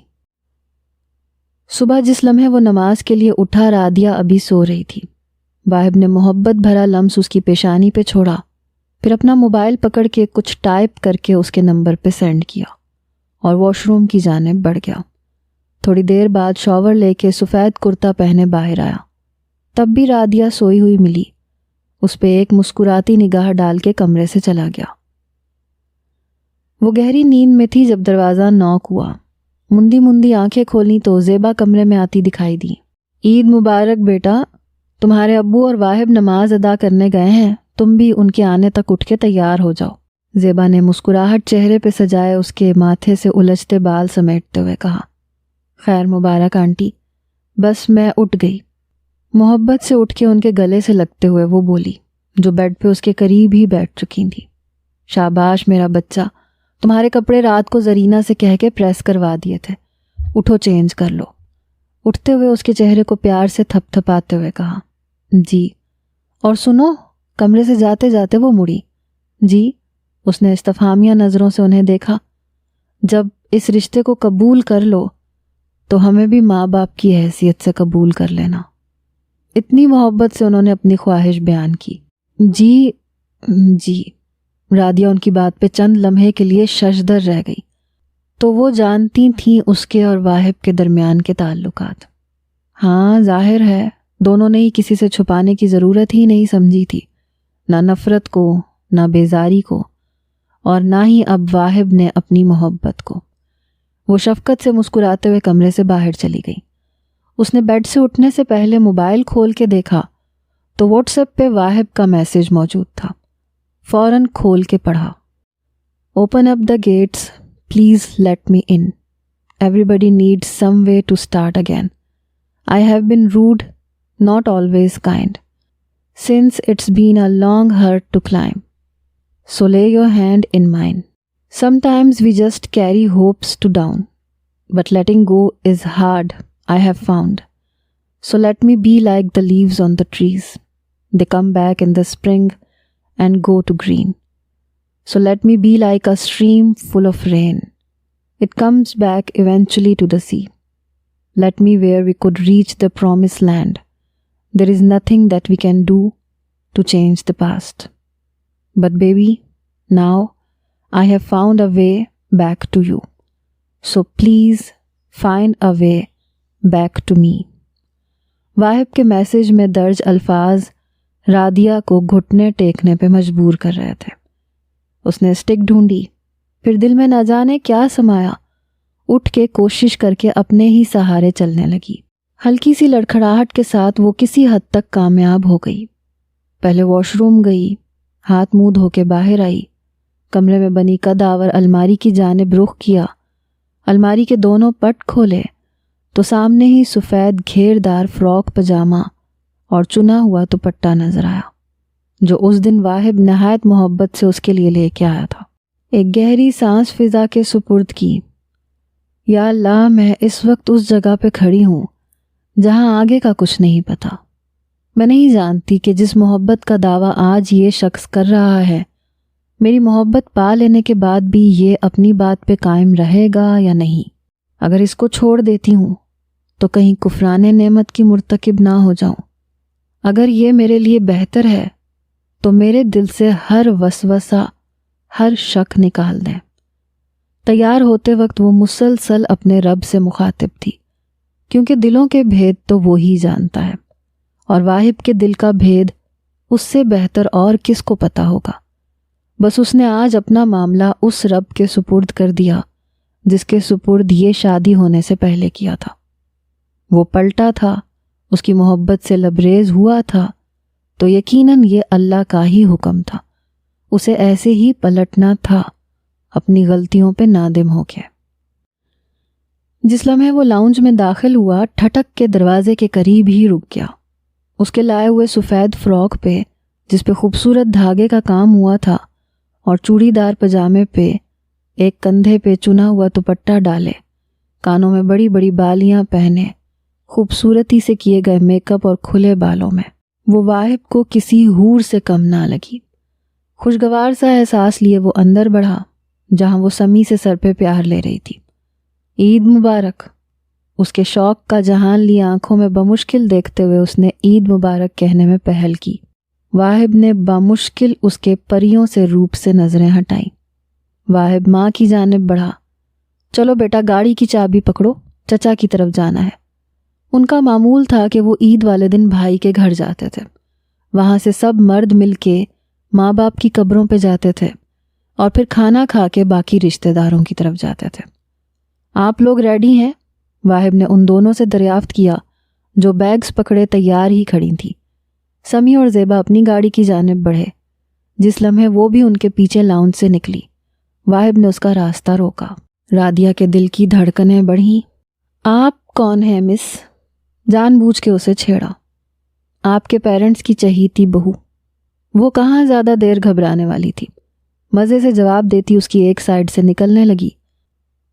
صبح جس لمحے وہ نماز کے لیے اٹھا، رادیہ ابھی سو رہی تھی۔ واہب نے محبت بھرا لمس اس کی پیشانی پہ چھوڑا، پھر اپنا موبائل پکڑ کے کچھ ٹائپ کر کے اس کے نمبر پہ سینڈ کیا اور واش روم کی جانب بڑھ گیا۔ تھوڑی دیر بعد شاور لے کے سفید کرتا پہنے باہر آیا، تب بھی رادیہ سوئی ہوئی ملی۔ اس پہ ایک مسکراتی نگاہ ڈال کے کمرے سے چلا گیا۔ وہ گہری نیند میں تھی جب دروازہ نوک ہوا۔ مندی مندی آنکھیں کھولی تو زیبا کمرے میں آتی دکھائی دی۔ عید مبارک بیٹا، تمہارے ابو اور واہب نماز ادا کرنے گئے ہیں، تم بھی ان کے آنے تک اٹھ کے تیار ہو جاؤ۔ زیبا نے مسکراہٹ چہرے پہ سجائے اس کے ماتھے سے الجھتے بال سمیٹتے ہوئے کہا، خیر مبارک آنٹی، بس میں اٹھ گئی۔ محبت سے اٹھ کے ان کے گلے سے لگتے ہوئے وہ بولی، جو بیڈ پہ اس کے قریب ہی بیٹھ چکی تھی، شاباش میرا بچہ، تمہارے کپڑے رات کو زرینہ سے کہہ کے پریس کروا دیے تھے، اٹھو چینج کر لو۔ اٹھتے ہوئے اس کے چہرے کو پیار سے تھپ تھپاتے ہوئے کہا، جی، اور سنو، کمرے سے جاتے جاتے وہ مڑی۔ جی، اس نے استفہامیہ نظروں سے انہیں دیکھا۔ جب اس رشتے کو قبول کر لو تو ہمیں بھی ماں باپ کی حیثیت سے قبول کر لینا۔ اتنی محبت سے انہوں نے اپنی خواہش بیان کی۔ جی جی، رادیہ ان کی بات پہ چند لمحے کے لیے ششدر رہ گئی۔ تو وہ جانتی تھیں اس کے اور واہب کے درمیان کے تعلقات۔ ہاں ظاہر ہے، دونوں نے ہی کسی سے چھپانے کی ضرورت ہی نہیں سمجھی تھی، نہ نفرت کو، نہ بیزاری کو، اور نہ ہی اب واہب نے اپنی محبت کو۔ وہ شفقت سے مسکراتے ہوئے کمرے سے باہر چلی گئی۔ اس نے بیڈ سے اٹھنے سے پہلے موبائل کھول کے دیکھا تو واٹس ایپ پہ واہب کا میسج موجود تھا۔ فوراً کھول کے پڑھا، open up the gates, please let me in, everybody needs some way to start again, I have been rude, not always kind, since it's been a long hurt to climb. So lay your hand in mine. Sometimes we just carry hopes to down, but letting go is hard, I have found. So let me be like the leaves on the trees. They come back in the spring and go to green. So let me be like a stream full of rain. It comes back eventually to the sea. Let me where we could reach the promised land. There is nothing that we can do to change the past. But baby, now I have found a way back to you. So please find a way back to me. واہب کے میسج میں درج الفاظ رادیہ کو گھٹنے ٹیکنے پہ مجبور کر رہے تھے۔ اس نے اسٹک ڈھونڈی، پھر دل میں نہ جانے کیا سمایا، اٹھ کے کوشش کر کے اپنے ہی سہارے چلنے لگی۔ ہلکی سی لڑکھڑاہٹ کے ساتھ وہ کسی حد تک کامیاب ہو گئی۔ پہلے واش روم گئی، ہاتھ منہ دھو کے باہر آئی، کمرے میں بنی قدآور الماری کی جانب رخ کیا۔ الماری کے دونوں پٹ کھولے تو سامنے ہی سفید گھیردار فراک پجامہ اور چنا ہوا دوپٹہ نظر آیا، جو اس دن واہب نہایت محبت سے اس کے لیے لے کے آیا تھا۔ ایک گہری سانس فضا کے سپرد کی۔ یا اللہ، میں اس وقت اس جگہ پہ کھڑی ہوں جہاں آگے کا کچھ نہیں پتا، میں نہیں جانتی کہ جس محبت کا دعویٰ آج یہ شخص کر رہا ہے، میری محبت پا لینے کے بعد بھی یہ اپنی بات پہ قائم رہے گا یا نہیں۔ اگر اس کو چھوڑ دیتی ہوں تو کہیں کفران نعمت کی مرتکب نہ ہو جاؤں۔ اگر یہ میرے لیے بہتر ہے تو میرے دل سے ہر وسوسہ، ہر شک نکال دیں۔ تیار ہوتے وقت وہ مسلسل اپنے رب سے مخاطب تھی، کیونکہ دلوں کے بھید تو وہی جانتا ہے، اور واہب کے دل کا بھید اس سے بہتر اور کس کو پتہ ہوگا۔ بس اس نے آج اپنا معاملہ اس رب کے سپرد کر دیا جس کے سپرد یہ شادی ہونے سے پہلے کیا تھا۔ وہ پلٹا تھا، اس کی محبت سے لبریز ہوا تھا، تو یقیناً یہ اللہ کا ہی حکم تھا، اسے ایسے ہی پلٹنا تھا، اپنی غلطیوں پہ نادم ہو کے۔ جس لمحے وہ لاؤنج میں داخل ہوا، ٹھٹک کے دروازے کے قریب ہی رک گیا۔ اس کے لائے ہوئے سفید فراک پہ، جس پہ خوبصورت دھاگے کا کام ہوا تھا، اور چوڑی دار پجامے پہ ایک کندھے پہ چنا ہوا دوپٹہ ڈالے، کانوں میں بڑی بڑی بالیاں پہنے، خوبصورتی سے کیے گئے میک اپ اور کھلے بالوں میں، وہ واہب کو کسی حور سے کم نہ لگی۔ خوشگوار سا احساس لیے وہ اندر بڑھا، جہاں وہ سمی سے سر پہ پیار لے رہی تھی۔ عید مبارک، اس کے شوق کا جہان لی آنکھوں میں بمشکل دیکھتے ہوئے اس نے عید مبارک کہنے میں پہل کی۔ واہب نے بمشکل اس کے پریوں سے روپ سے نظریں ہٹائیں۔ واہب ماں کی جانب بڑھا۔ چلو بیٹا، گاڑی کی چابی پکڑو، چچا کی طرف جانا ہے۔ ان کا معمول تھا کہ وہ عید والے دن بھائی کے گھر جاتے تھے، وہاں سے سب مرد مل کے ماں باپ کی قبروں پہ جاتے تھے، اور پھر کھانا کھا کے باقی رشتہ داروں کی طرف جاتے تھے۔ آپ لوگ ریڈی ہیں؟ واہب نے ان دونوں سے دریافت کیا جو بیگز پکڑے تیار ہی کھڑی تھیں۔ سمی اور زیبا اپنی گاڑی کی جانب بڑھے۔ جس لمحے وہ بھی ان کے پیچھے لاؤنج سے نکلی، واہب نے اس کا راستہ روکا۔ رادیہ کے دل کی دھڑکنیں بڑھیں۔ آپ کون ہیں مس؟ جان بوجھ کے اسے چھیڑا۔ آپ کے پیرنٹس کی چہیتی بہو۔ وہ کہاں زیادہ دیر گھبرانے والی تھی، مزے سے جواب دیتی اس کی ایک سائڈ سے نکلنے لگی،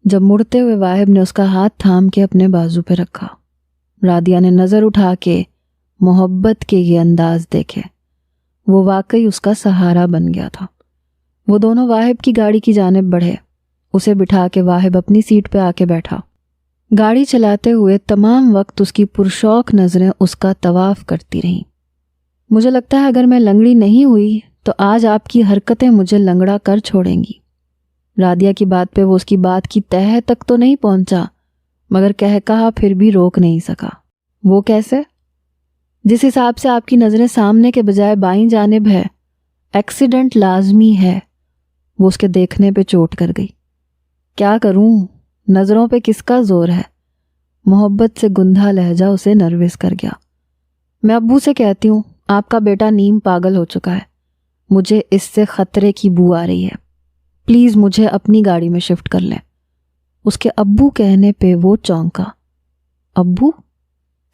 جب مڑتے ہوئے واہب نے اس کا ہاتھ تھام کے اپنے بازو پہ رکھا۔ رادیہ نے نظر اٹھا کے محبت کے یہ انداز دیکھے، وہ واقعی اس کا سہارا بن گیا تھا۔ وہ دونوں واہب کی گاڑی کی جانب بڑھے، اسے بٹھا کے واہب اپنی سیٹ پہ آ کے بیٹھا۔ گاڑی چلاتے ہوئے تمام وقت اس کی پرشوق نظریں اس کا طواف کرتی رہیں۔ مجھے لگتا ہے اگر میں لنگڑی نہیں ہوئی تو آج آپ کی حرکتیں مجھے لنگڑا کر چھوڑیں گی۔ رادیہ کی بات پہ وہ اس کی بات کی تہہ تک تو نہیں پہنچا، مگر کہا پھر بھی روک نہیں سکا۔ وہ کیسے؟ جس حساب سے آپ کی نظریں سامنے کے بجائے بائیں جانب ہے، ایکسیڈنٹ لازمی ہے۔ وہ اس کے دیکھنے پہ چوٹ کر گئی۔ کیا کروں، نظروں پہ کس کا زور ہے؟ محبت سے گندھا لہجہ اسے نروس کر گیا۔ میں ابو سے کہتی ہوں آپ کا بیٹا نیم پاگل ہو چکا ہے، مجھے اس سے خطرے کی بو آ رہی ہے، پلیز مجھے اپنی گاڑی میں شفٹ کر لیں۔ اس کے ابو کہنے پہ وہ چونکا۔ ابو؟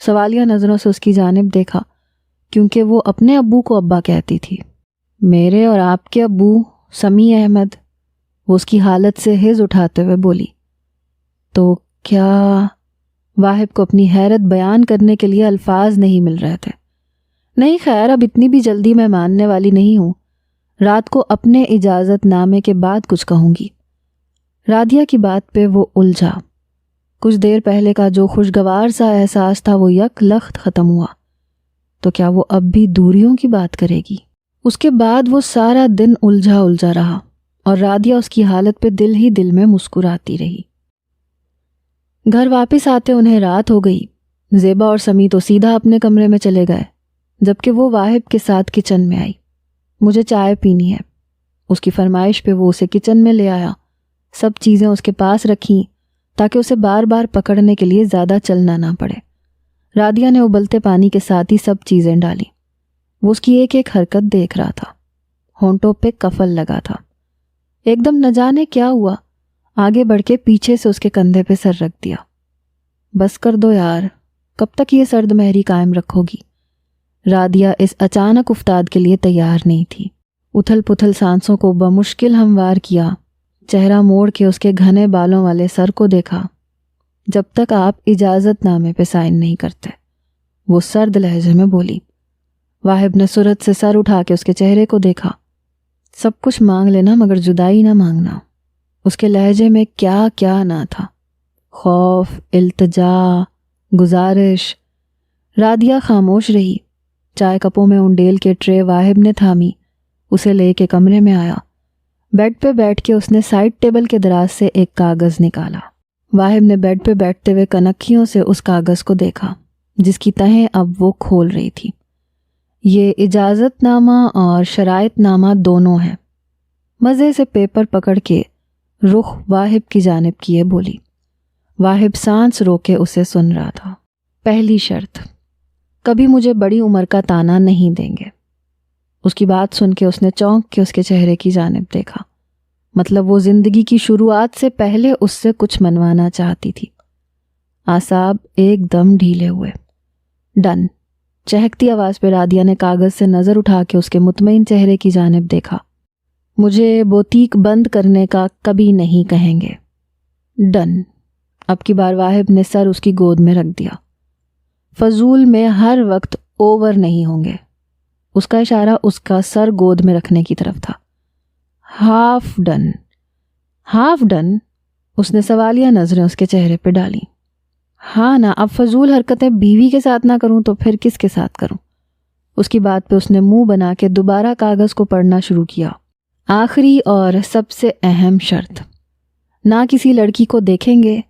سوالیہ نظروں سے اس کی جانب دیکھا، کیونکہ وہ اپنے ابو کو ابا کہتی تھی۔ میرے اور آپ کے ابو سمی احمد، وہ اس کی حالت سے ہز اٹھاتے ہوئے بولی۔ تو کیا؟ واہب کو اپنی حیرت بیان کرنے کے لیے الفاظ نہیں مل رہے تھے۔ نہیں خیر، اب اتنی بھی جلدی میں ماننے والی نہیں ہوں، رات کو اپنے اجازت نامے کے بعد کچھ کہوں گی۔ رادیہ کی بات پہ وہ الجھا۔ کچھ دیر پہلے کا جو خوشگوار سا احساس تھا وہ یک لخت ختم ہوا۔ تو کیا وہ اب بھی دوریوں کی بات کرے گی؟ اس کے بعد وہ سارا دن الجھا رہا، اور رادیہ اس کی حالت پہ دل ہی دل میں مسکراتی رہی۔ گھر واپس آتے انہیں رات ہو گئی۔ زیبا اور سمی تو سیدھا اپنے کمرے میں چلے گئے، جبکہ وہ واہب کے ساتھ کچن میں آئی۔ مجھے چائے پینی ہے، اس کی فرمائش پہ وہ اسے کچن میں لے آیا۔ سب چیزیں اس کے پاس رکھیں تاکہ اسے بار بار پکڑنے کے لیے زیادہ چلنا نہ پڑے۔ رادیہ نے ابلتے پانی کے ساتھ ہی سب چیزیں ڈالیں۔ وہ اس کی ایک ایک حرکت دیکھ رہا تھا، ہونٹوں پہ کفل لگا تھا۔ ایک دم نہ جانے کیا ہوا، آگے بڑھ کے پیچھے سے اس کے کندھے پہ سر رکھ دیا۔ بس کر دو یار، کب تک یہ سرد مہری قائم رکھو گی؟ رادیہ اس اچانک افتاد کے لیے تیار نہیں تھی۔ اتھل پتھل سانسوں کو بمشکل ہموار کیا، چہرہ موڑ کے اس کے گھنے بالوں والے سر کو دیکھا۔ جب تک آپ اجازت نامے پہ سائن نہیں کرتے، وہ سرد لہجے میں بولی۔ واہب نے سرعت سے سر اٹھا کے اس کے چہرے کو دیکھا۔ سب کچھ مانگ لینا مگر جدائی نہ مانگنا۔ اس کے لہجے میں کیا کیا نہ تھا، خوف، التجا، گزارش۔ رادیہ خاموش رہی۔ چائے کپوں میں انڈیل کے ٹرے واہب نے تھامی، اسے لے کے کمرے میں آیا۔ بیڈ پہ بیٹھ کے اس نے سائڈ ٹیبل کے دراز سے ایک کاغذ نکالا۔ واہب نے بیڈ پہ بیٹھتے ہوئے کنکھیوں سے اس کاغذ کو دیکھا جس کی تہیں اب وہ کھول رہی تھی۔ یہ اجازت نامہ اور شرائط نامہ دونوں ہیں۔ مزے سے پیپر پکڑ کے رخ واہب کی جانب کیے بولی۔ واہب سانس روکے اسے سن رہا تھا۔ پہلی شرط، کبھی مجھے بڑی عمر کا تانا نہیں دیں گے۔ اس کی بات سن کے اس نے چونک کے اس کے چہرے کی جانب دیکھا۔ مطلب وہ زندگی کی شروعات سے پہلے اس سے کچھ منوانا چاہتی تھی۔ اعصاب ایک دم ڈھیلے ہوئے۔ ڈن، چہکتی آواز پہ رادیہ نے کاغذ سے نظر اٹھا کے اس کے مطمئن چہرے کی جانب دیکھا۔ مجھے بوتیک بند کرنے کا کبھی نہیں کہیں گے۔ ڈن۔ اب کی بار واہب نے سر اس کی گود میں رکھ دیا۔ فضول میں ہر وقت اوور نہیں ہوں گے۔ اس کا اشارہ اس کا سر گود میں رکھنے کی طرف تھا۔ Half done. Half done? اس نے سوالیہ نظریں اس کے چہرے پہ ڈالی۔ ہاں نا، اب فضول حرکتیں بیوی کے ساتھ نہ کروں تو پھر کس کے ساتھ کروں؟ اس کی بات پہ اس نے منہ بنا کے دوبارہ کاغذ کو پڑھنا شروع کیا۔ آخری اور سب سے اہم شرط، نہ کسی لڑکی کو دیکھیں گے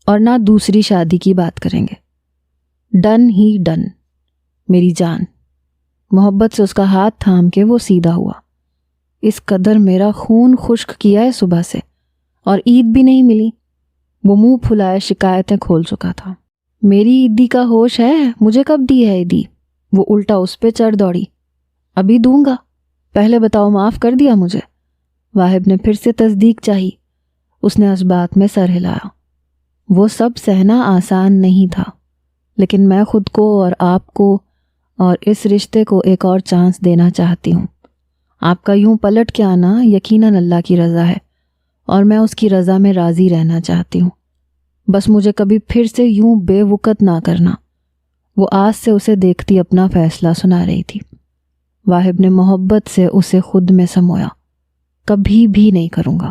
اور نہ دوسری شادی کی بات کریں گے۔ ڈن ہی ڈن میری جان۔ محبت سے اس کا ہاتھ تھام کے وہ سیدھا ہوا۔ اس قدر میرا خون خشک کیا ہے صبح سے، اور عید بھی نہیں ملی۔ وہ منہ پھلائے شکایتیں کھول چکا تھا۔ میری عیدی کا ہوش ہے؟ مجھے کب دی ہے عیدی؟ وہ الٹا اس پہ چڑھ دوڑی۔ ابھی دوں گا، پہلے بتاؤ معاف کر دیا مجھے؟ واہب نے پھر سے تصدیق چاہی۔ اس نے اس بات میں سر ہلایا۔ وہ سب سہنا آسان نہیں تھا، لیکن میں خود کو اور آپ کو اور اس رشتے کو ایک اور چانس دینا چاہتی ہوں۔ آپ کا یوں پلٹ کے آنا یقیناً اللہ کی رضا ہے، اور میں اس کی رضا میں راضی رہنا چاہتی ہوں۔ بس مجھے کبھی پھر سے یوں بے وقت نہ کرنا۔ وہ آس سے اسے دیکھتی اپنا فیصلہ سنا رہی تھی۔ واہب نے محبت سے اسے خود میں سمویا۔ کبھی بھی نہیں کروں گا۔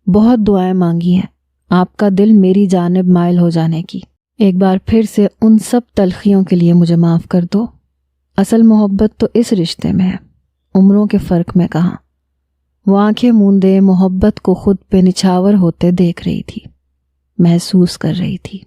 بہت دعائیں مانگی ہیں آپ کا دل میری جانب مائل ہو جانے کی۔ ایک بار پھر سے ان سب تلخیوں کے لیے مجھے معاف کر دو۔ اصل محبت تو اس رشتے میں ہے، عمروں کے فرق میں کہاں۔ وہ آنکھیں موندے محبت کو خود پہ نچھاور ہوتے دیکھ رہی تھی، محسوس کر رہی تھی۔